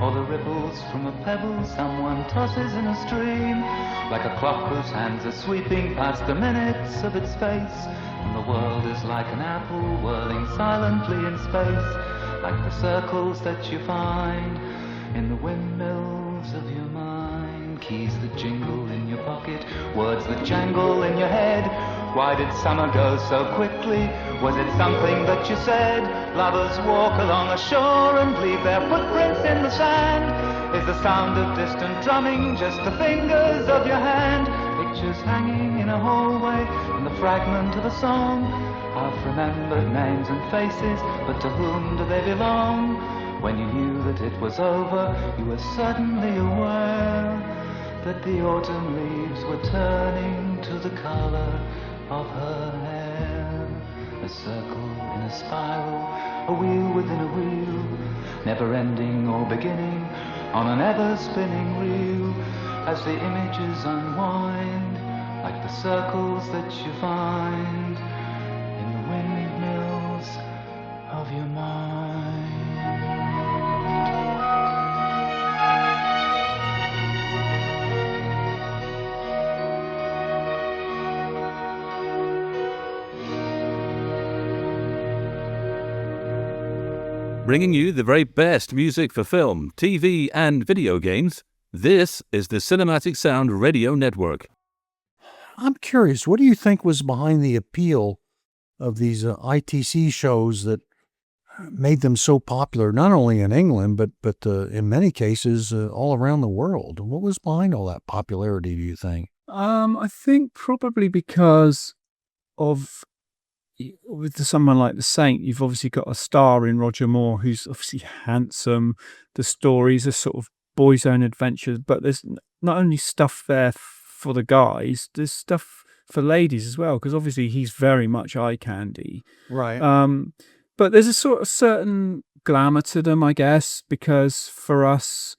or the ripples from a pebble someone tosses in a stream, like a clock whose hands are sweeping past the minutes of its face, and the world is like an apple whirling silently in space, like the circles that you find in the windmills of your mind. Keys that jingle in your pocket, words that jangle in your head. Why did summer go so quickly? Was it something that you said? Lovers walk along a shore and leave their footprints in the sand. Is the sound of distant drumming just the fingers of your hand? Pictures hanging in a hallway and the fragment of a song. Half-remembered names and faces, but to whom do they belong? When you knew that it was over, you were suddenly aware that the autumn leaves were turning to the color of her hair. a circle in a spiral, a wheel within a wheel, never ending or beginning on an ever-spinning reel, as the images unwind, like the circles that you find in the windmills of your mind. Bringing you the very best music for film, TV, and video games, this is the Cinematic Sound Radio Network. I'm curious, what do you think was behind the appeal of these ITC shows that made them so popular, not only in England, but in many cases all around the world? What was behind all that popularity, do you think? I think probably because of, with someone like The Saint, you've obviously got a star in Roger Moore who's obviously handsome. The stories are sort of boys' own adventures, but there's not only stuff there for the guys, there's stuff for ladies as well, because obviously he's very much eye candy. Right. But there's a sort of certain glamour to them, I guess, because for us,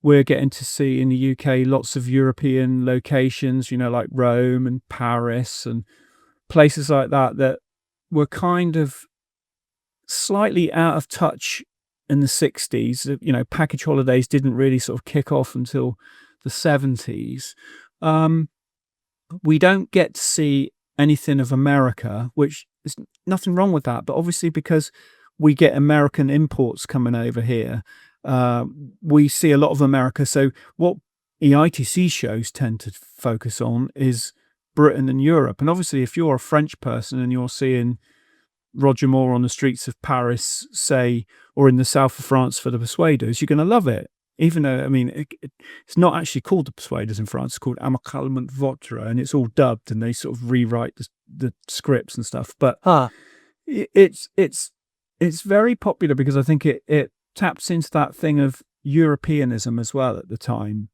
we're getting to see in the UK lots of European locations, like Rome and Paris and places like that were kind of slightly out of touch in the 60s. Package holidays didn't really sort of kick off until the 70s. We don't get to see anything of America, which is nothing wrong with that. But obviously, because we get American imports coming over here, we see a lot of America. So what the ITC shows tend to focus on is Britain and Europe. And obviously, if you're a French person and you're seeing Roger Moore on the streets of Paris, say, or in the south of France for the Persuaders, you're going to love it. Even though, it's not actually called the Persuaders in France, it's called Amicalement Votre, and it's all dubbed, and they sort of rewrite the scripts and stuff. But it's very popular because I think it taps into that thing of Europeanism as well at the time.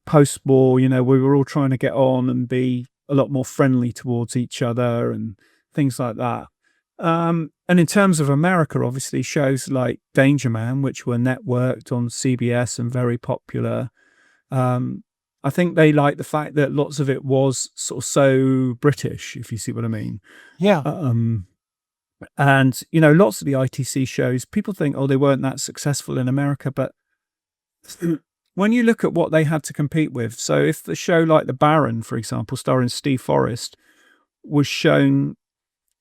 Post-war, we were all trying to get on and be a lot more friendly towards each other and things like that. And in terms of America, obviously shows like Danger Man, which were networked on CBS and very popular. I think they like the fact that lots of it was sort of so British, if you see what I mean. Yeah. And, lots of the ITC shows, people think, they weren't that successful in America, but when you look at what they had to compete with, so if the show like The Baron, for example, starring Steve Forrest, was shown,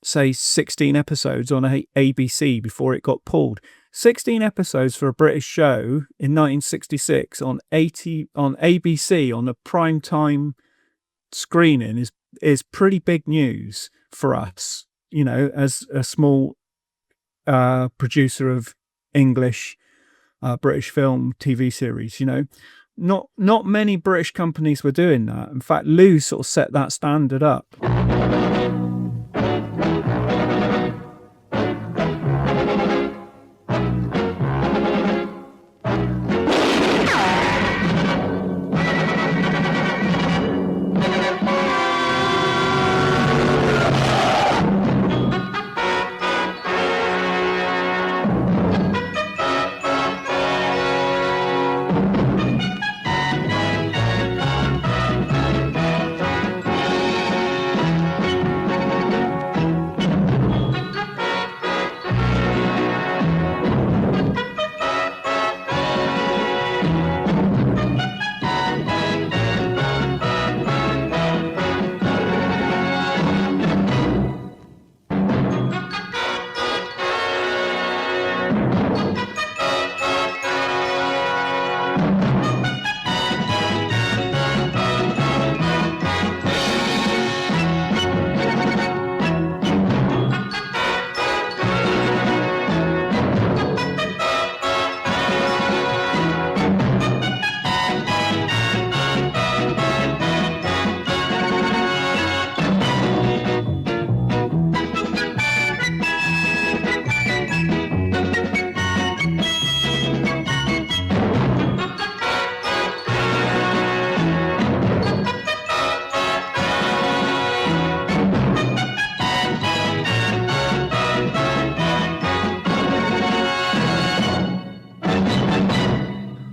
say, 16 episodes on ABC before it got pulled. 16 episodes for a British show in 1966 on ABC on a prime time screening is pretty big news for us, as a small producer of English British film TV series. Not many British companies were doing that. In fact, Lou sort of set that standard up.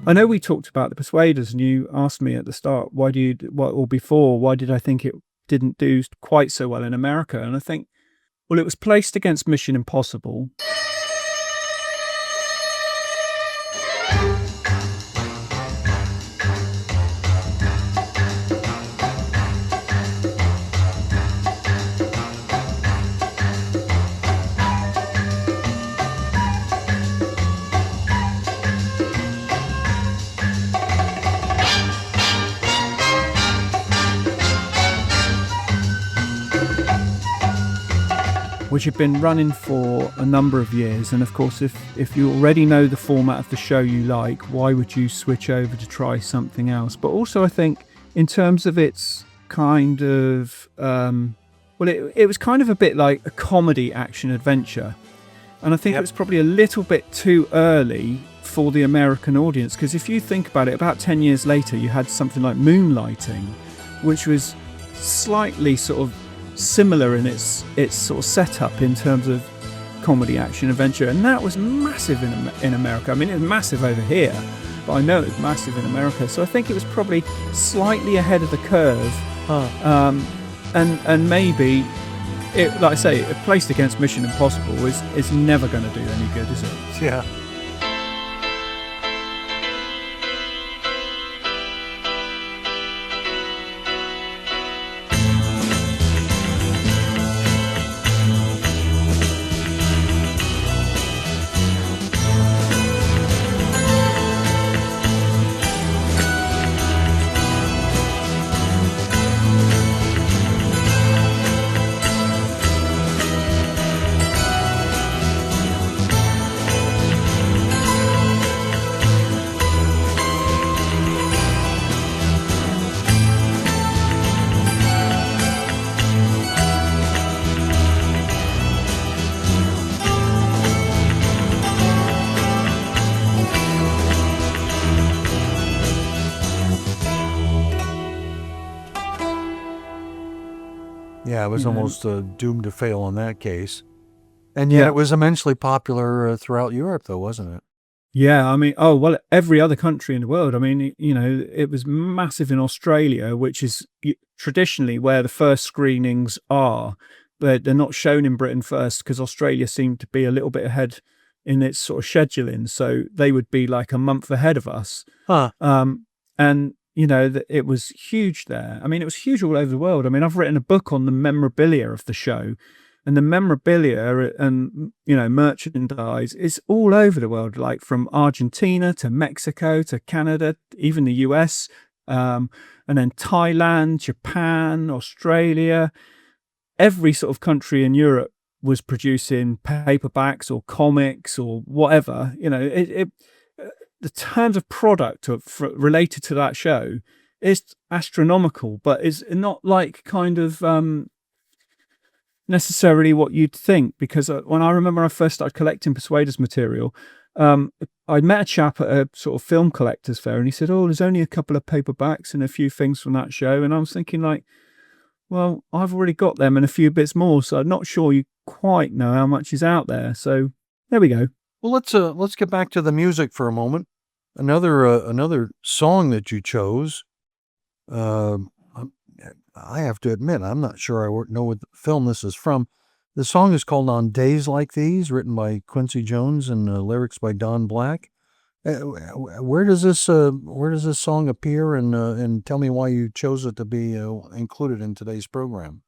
I know we talked about The Persuaders, and you asked me at the start, why did I think it didn't do quite so well in America? And I think, well, it was placed against Mission Impossible. Which had been running for a number of years. And of course, if you already know the format of the show you like, why would you switch over to try something else? But also, I think in terms of its kind of, it was kind of a bit like a comedy action adventure. And I think it was probably a little bit too early for the American audience, because if you think about it, about 10 years later, you had something like Moonlighting, which was slightly sort of similar in its sort of setup in terms of comedy action adventure, and that was massive in America. I mean, it was massive over here, but I know it was massive in America. So I think it was probably slightly ahead of the curve, and maybe it, like I say, it placed against Mission Impossible is never going to do any good, is it? Yeah. Yeah, it was almost doomed to fail in that case. And yet it was immensely popular throughout Europe, though, wasn't it? Yeah, I mean, every other country in the world. I mean, it was massive in Australia, which is traditionally where the first screenings are, but they're not shown in Britain first because Australia seemed to be a little bit ahead in its sort of scheduling. So they would be like a month ahead of us. And it was huge there. I mean, it was huge all over the world. I mean, I've written a book on the memorabilia of the show, and the memorabilia and, merchandise is all over the world, like from Argentina to Mexico to Canada, even the US, and then Thailand, Japan, Australia. Every sort of country in Europe was producing paperbacks or comics or whatever. The terms of product related to that show is astronomical, but is not like kind of necessarily what you'd think. Because when I remember I first started collecting Persuaders material, I met a chap at a sort of film collector's fair, and he said, "Oh, there's only a couple of paperbacks and a few things from that show." And I was thinking, like, well, I've already got them and a few bits more, so I'm not sure you quite know how much is out there. So there we go. Well, let's get back to the music for a moment. Another song that you chose. I have to admit, I'm not sure I know what film this is from. The song is called "On Days Like These," written by Quincy Jones and lyrics by Don Black. Where does this song appear, and tell me why you chose it to be included in today's program?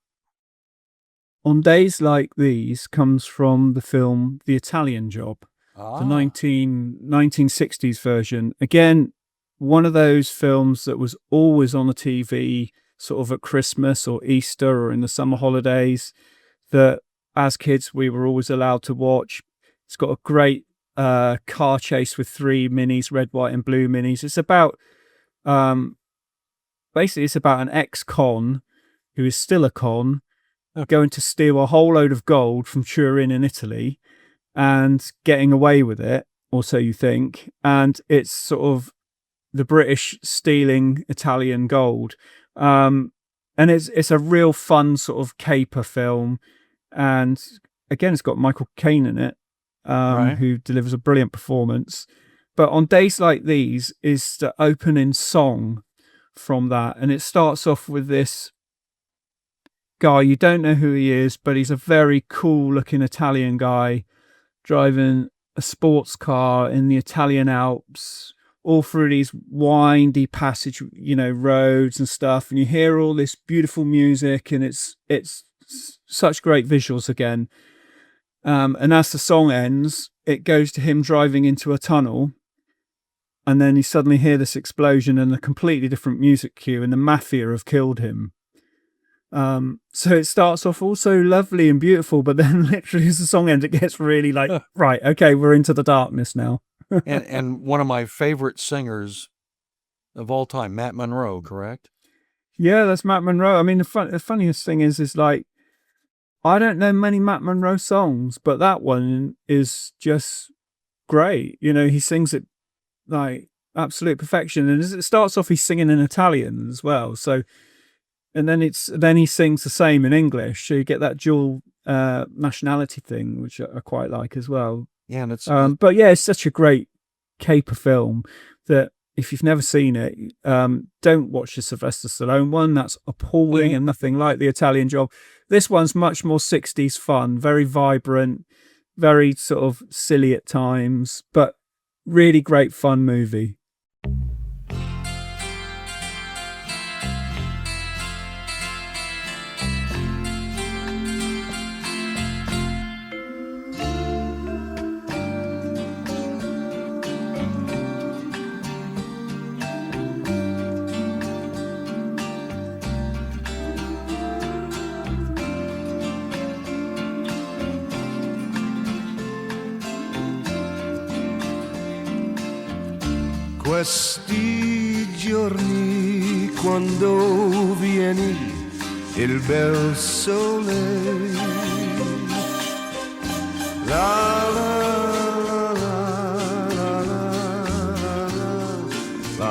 "On Days Like These" comes from the film The Italian Job. The 1960s version. Again, one of those films that was always on the TV sort of at Christmas or Easter or in the summer holidays that as kids we were always allowed to watch. It's got a great car chase with 3 minis, red, white and blue minis. It's about, basically it's about an ex-con who is still a con going to steal a whole load of gold from Turin in Italy and getting away with it, or so you think. And it's sort of the British stealing Italian gold. And it's a real fun sort of caper film. And again, it's got Michael Caine in it, who delivers a brilliant performance. But On Days Like These is the opening song from that. And it starts off with this guy. You don't know who he is, but he's a very cool looking Italian guy driving a sports car in the Italian Alps, all through these windy passage, roads and stuff. And you hear all this beautiful music, and it's such great visuals again. And as the song ends, it goes to him driving into a tunnel. And then you suddenly hear this explosion and a completely different music cue, and the mafia have killed him. So it starts off also lovely and beautiful, but then literally as the song ends, it gets really like, right, okay, we're into the darkness now. and one of my favorite singers of all time, Matt Monro, correct? Yeah, that's Matt Monro. I mean, the funniest thing is like, I don't know many Matt Monro songs, but that one is just great. He sings it like absolute perfection. And as it starts off, he's singing in Italian as well. So, and then he sings the same in English. So you get that dual nationality thing, which I quite like as well. Yeah, and it's but yeah, it's such a great caper film that if you've never seen it, don't watch the Sylvester Stallone one. That's appalling and nothing like the Italian Job. This one's much more 60s fun, very vibrant, very sort of silly at times, but really great fun movie. Questi giorni quando vieni il bel sole, la la la la la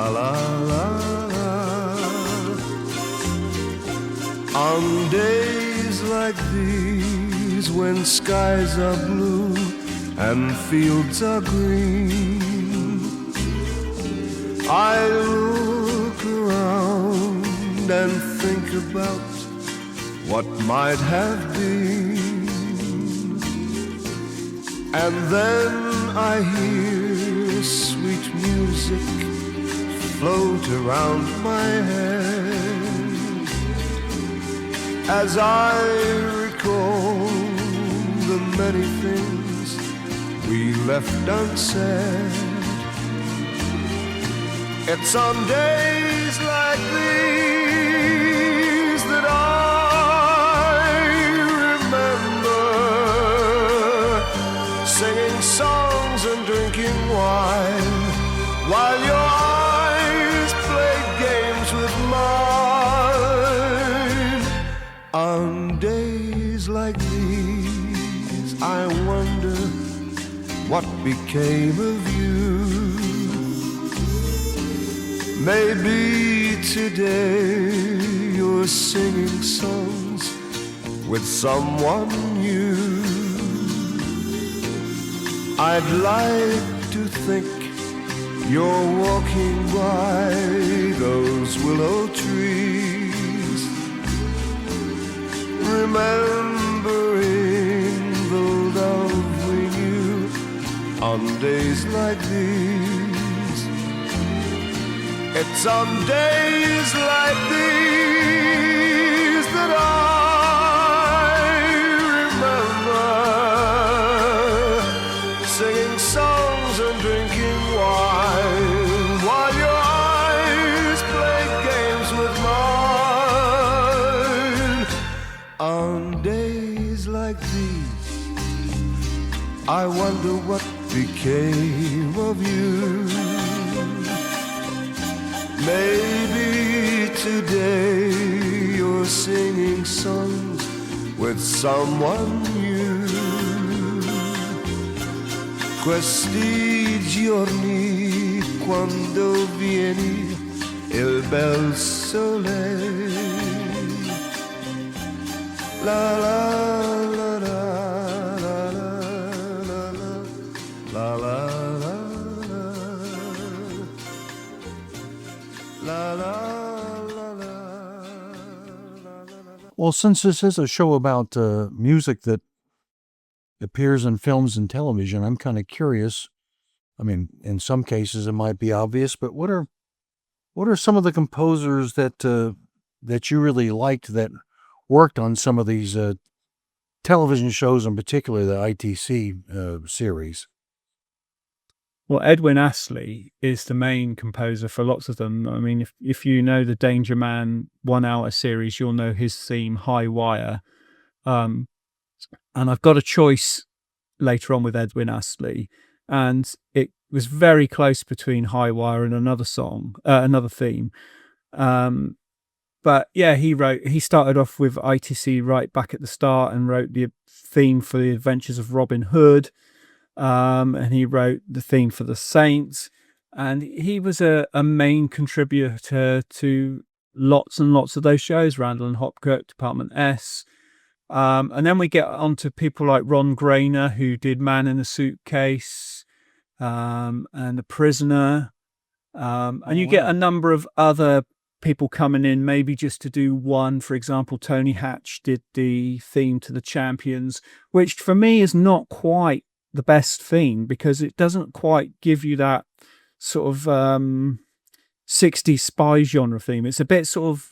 la la la. On days like these when skies are blue and fields are green, I look around and think about what might have been, and then I hear sweet music float around my head as I recall the many things we left unsaid. It's on days like these that I remember singing songs and drinking wine while your eyes played games with mine. On days like these, I wonder what became of you. Maybe today you're singing songs with someone new. I'd like to think you're walking by those willow trees, remembering the love we knew on days like these. It's on days like these that I remember singing songs and drinking wine while your eyes played games with mine. On days like these, I wonder what became of you. Maybe today you're singing songs with someone new. Questi giorni quando vieni il bel sole, la la la la la la la la la. Well, since this is a show about music that appears in films and television, I'm kind of curious. I mean, in some cases it might be obvious, but what are some of the composers that you really liked that worked on some of these television shows, in particular the ITC series? Well, Edwin Astley is the main composer for lots of them. I mean, if you know the Danger Man 1 hour series, you'll know his theme, High Wire. And I've got a choice later on with Edwin Astley, and it was very close between High Wire and another song, another theme. But yeah, he started off with ITC right back at the start and wrote the theme for the Adventures of Robin Hood. And he wrote the theme for the Saints, and he was a main contributor to lots and lots of those shows, Randall and Hopkirk, Department S. And then we get on to people like Ron Grainer, who did Man in a Suitcase, and The Prisoner. And you get a number of other people coming in, maybe just to do one. For example, Tony Hatch did the theme to The Champions, which for me is not quite the best theme because it doesn't quite give you that sort of 60s spy genre theme. It's a bit sort of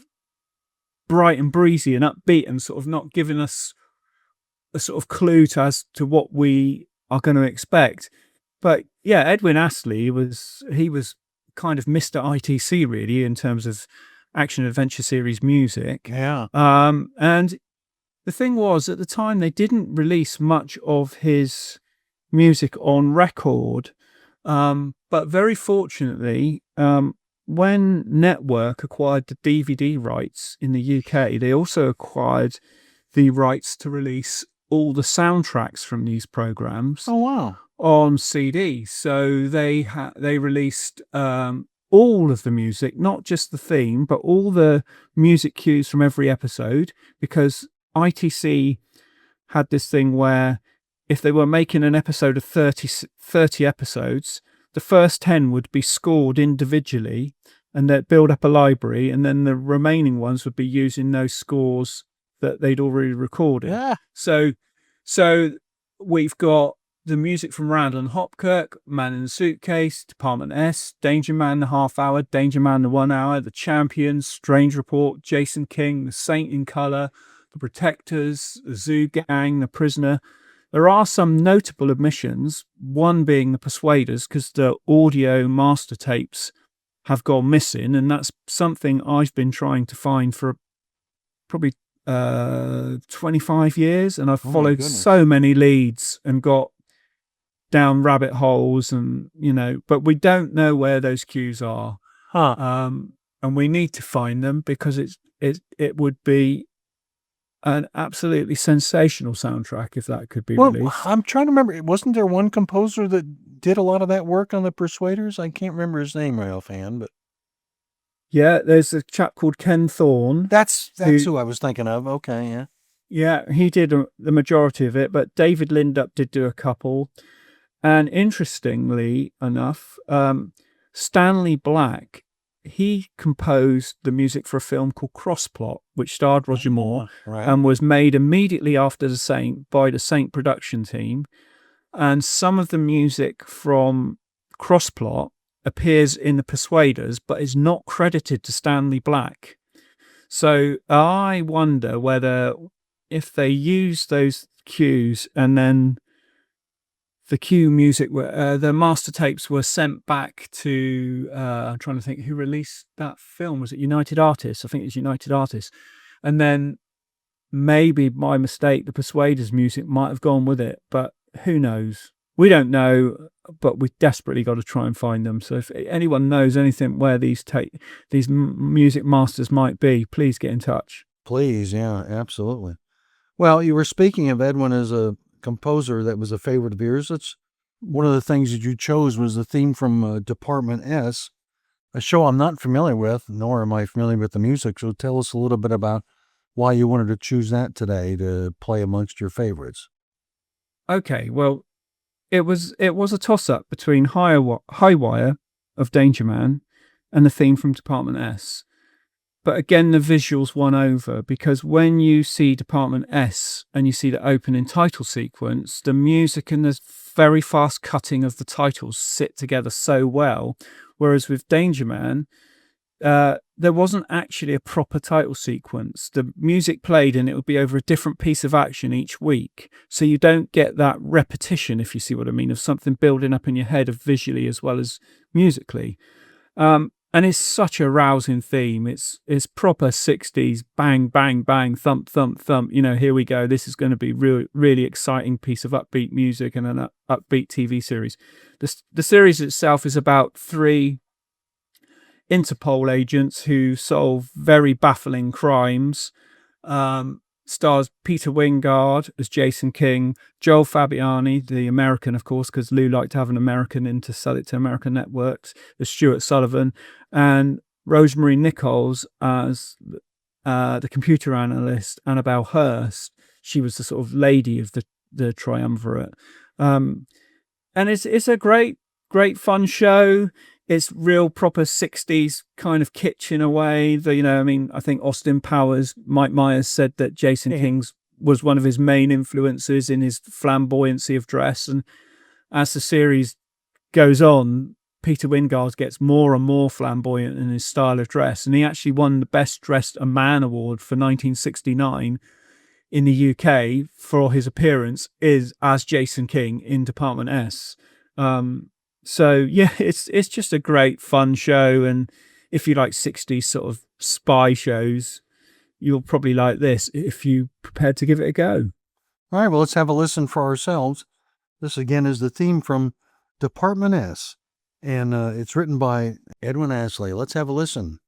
bright and breezy and upbeat and sort of not giving us a sort of clue as to what we are going to expect. But yeah, Edwin Astley was kind of Mr. ITC really in terms of action adventure series music. Yeah. And the thing was, at the time they didn't release much of his music on record, but very fortunately, when Network acquired the DVD rights in the UK, they also acquired the rights to release all the soundtracks from these programs. Oh wow! On CD. So they released all of the music, not just the theme, but all the music cues from every episode, because ITC had this thing where if they were making an episode of 30 episodes, the first 10 would be scored individually and they'd build up a library, and then the remaining ones would be using those scores that they'd already recorded. Yeah. So we've got the music from Randall and Hopkirk, Man in the Suitcase, Department S, Danger Man the Half Hour, Danger Man the 1 hour, The Champions, Strange Report, Jason King, The Saint in Colour, The Protectors, The Zoo Gang, The Prisoner. There are some notable omissions, one being The Persuaders, because the audio master tapes have gone missing, and that's something I've been trying to find for probably 25 years, and I've followed so many leads and got down rabbit holes, and but we don't know where those cues are. And we need to find them because it would be an absolutely sensational soundtrack if that could be released. I'm trying to remember. Wasn't there one composer that did a lot of that work on The Persuaders? I can't remember his name right offhand, but yeah, there's a chap called Ken Thorne. That's who I was thinking of. Okay, yeah. Yeah, he did the majority of it, but David Lindup did do a couple. And interestingly enough, Stanley Black, he composed the music for a film called Crossplot, which starred Roger Moore, and was made immediately after The Saint by the Saint production team. And some of the music from Crossplot appears in The Persuaders, but is not credited to Stanley Black. So I wonder whether if they use those cues and then the cue music, the master tapes were sent back to, I'm trying to think who released that film. Was it United Artists? I think it was United Artists. And then maybe by mistake, The Persuaders music might have gone with it, but who knows? We don't know, but we've desperately got to try and find them. So if anyone knows anything where these music masters might be, please get in touch. Please, yeah, absolutely. Well, you were speaking of Edwin as a composer that was a favorite of yours. It's one of the things that you chose was the theme from Department S, a show I'm not familiar with, nor am I familiar with the music. So tell us a little bit about why you wanted to choose that today to play amongst your favorites. Okay, well, it was a toss-up between High Wire of Danger Man and the theme from Department S. But again, the visuals won over, because when you see Department S and you see the opening title sequence, the music and the very fast cutting of the titles sit together so well. Whereas with Danger Man, there wasn't actually a proper title sequence. The music played and it would be over a different piece of action each week. So you don't get that repetition, if you see what I mean, of something building up in your head of visually as well as musically. And it's such a rousing theme. It's proper 60s, bang, bang, bang, thump, thump, thump. Here we go. This is going to be really exciting piece of upbeat music and an upbeat TV series. The series itself is about 3 Interpol agents who solve very baffling crimes. Stars Peter Wingard as Jason King, Joel Fabiani, the American, of course, because Lou liked to have an American in to sell it to American networks, as Stuart Sullivan, and Rosemary Nichols as the computer analyst, Annabelle Hurst. She was the sort of lady of the triumvirate. And it's a great fun show. It's real proper 60s kind of kitsch in a way. I think Austin Powers, Mike Myers said that Jason King's was one of his main influences in his flamboyancy of dress. And as the series goes on, Peter Wingard gets more and more flamboyant in his style of dress. And he actually won the Best Dressed a Man award for 1969 in the UK for his appearance as Jason King in Department S. So yeah, it's just a great fun show, and if you like 60s sort of spy shows, you'll probably like this if you're prepared to give it a go. All right, well, let's have a listen for ourselves. This again is the theme from Department S, and it's written by Edwin Astley. Let's have a listen.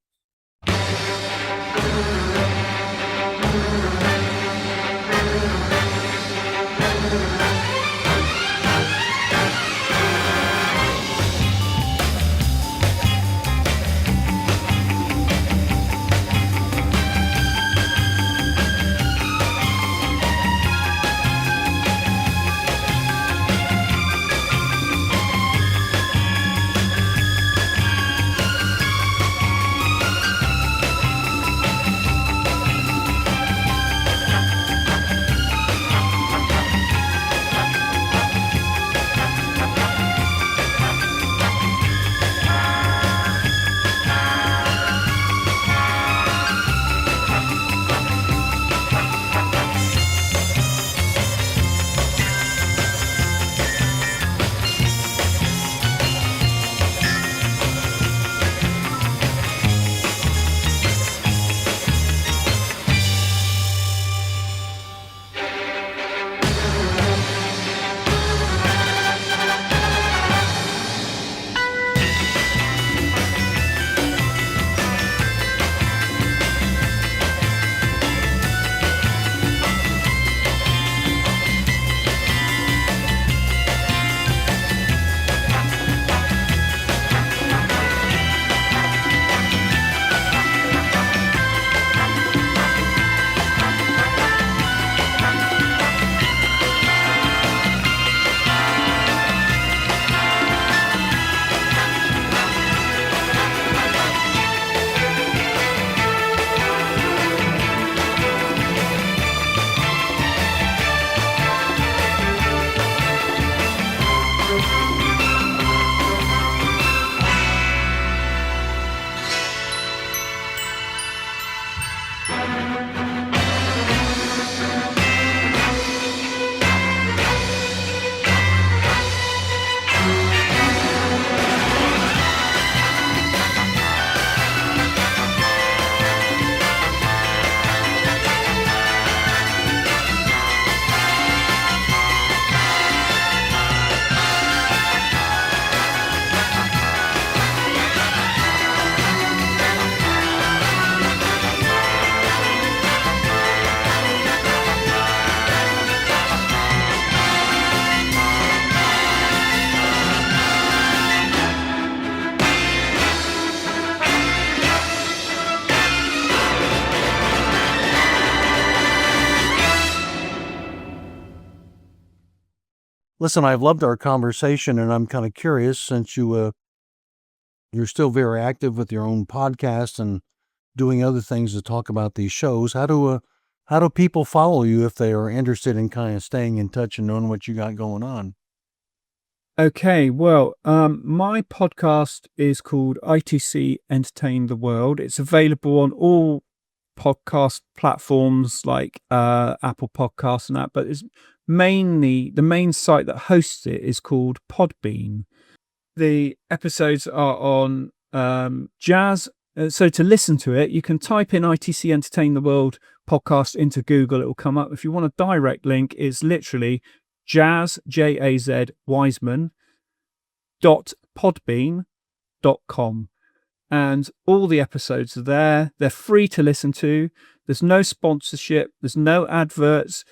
Listen, I've loved our conversation, and I'm kind of curious, since you're still very active with your own podcast and doing other things to talk about these shows. How do people follow you if they are interested in kind of staying in touch and knowing what you got going on? Okay, well, my podcast is called ITC Entertain the World. It's available on all podcast platforms like Apple Podcasts and that, but it's mainly the main site that hosts it is called Podbean. The episodes are on Jazz. So to listen to it, you can type in ITC Entertain the World podcast into Google. It will come up. If you want a direct link, it's literally Jazz, Jaz, Wiseman, .podbean.com. And all the episodes are there. They're free to listen to. There's no sponsorship. There's no adverts.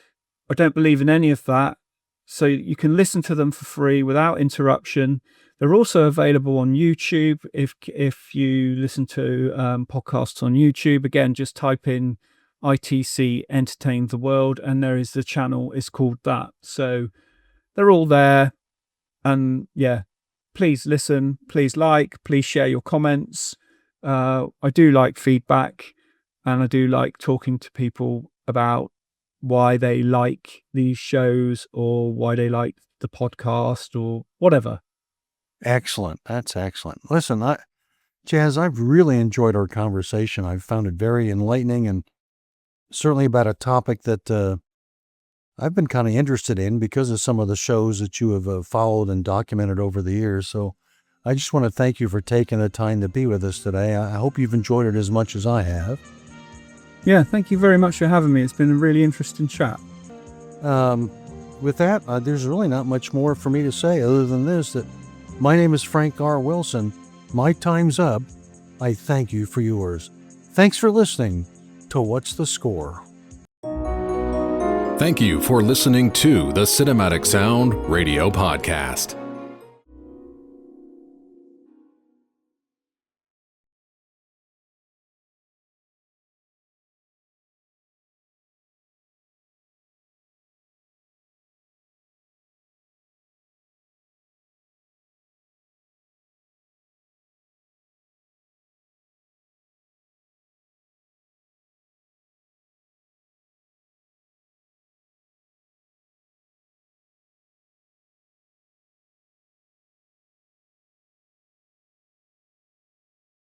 I don't believe in any of that. So you can listen to them for free without interruption. They're also available on YouTube. If you listen to podcasts on YouTube, again, just type in ITC Entertain the World, and there is the channel is called that. So they're all there. And yeah, please listen, please please share your comments. I do like feedback, and I do like talking to people about why they like these shows or why they like the podcast or whatever. Excellent. That's excellent. Listen, Jazz, I've really enjoyed our conversation. I've found it very enlightening and certainly about a topic that I've been kind of interested in because of some of the shows that you have followed and documented over the years. So I just want to thank you for taking the time to be with us today. I hope you've enjoyed it as much as I have. Yeah, thank you very much for having me. It's been a really interesting chat. With that, there's really not much more for me to say other than this, that my name is Frank R. Wilson. My time's up. I thank you for yours. Thanks for listening to What's the Score? Thank you for listening to the Cinematic Sound Radio Podcast.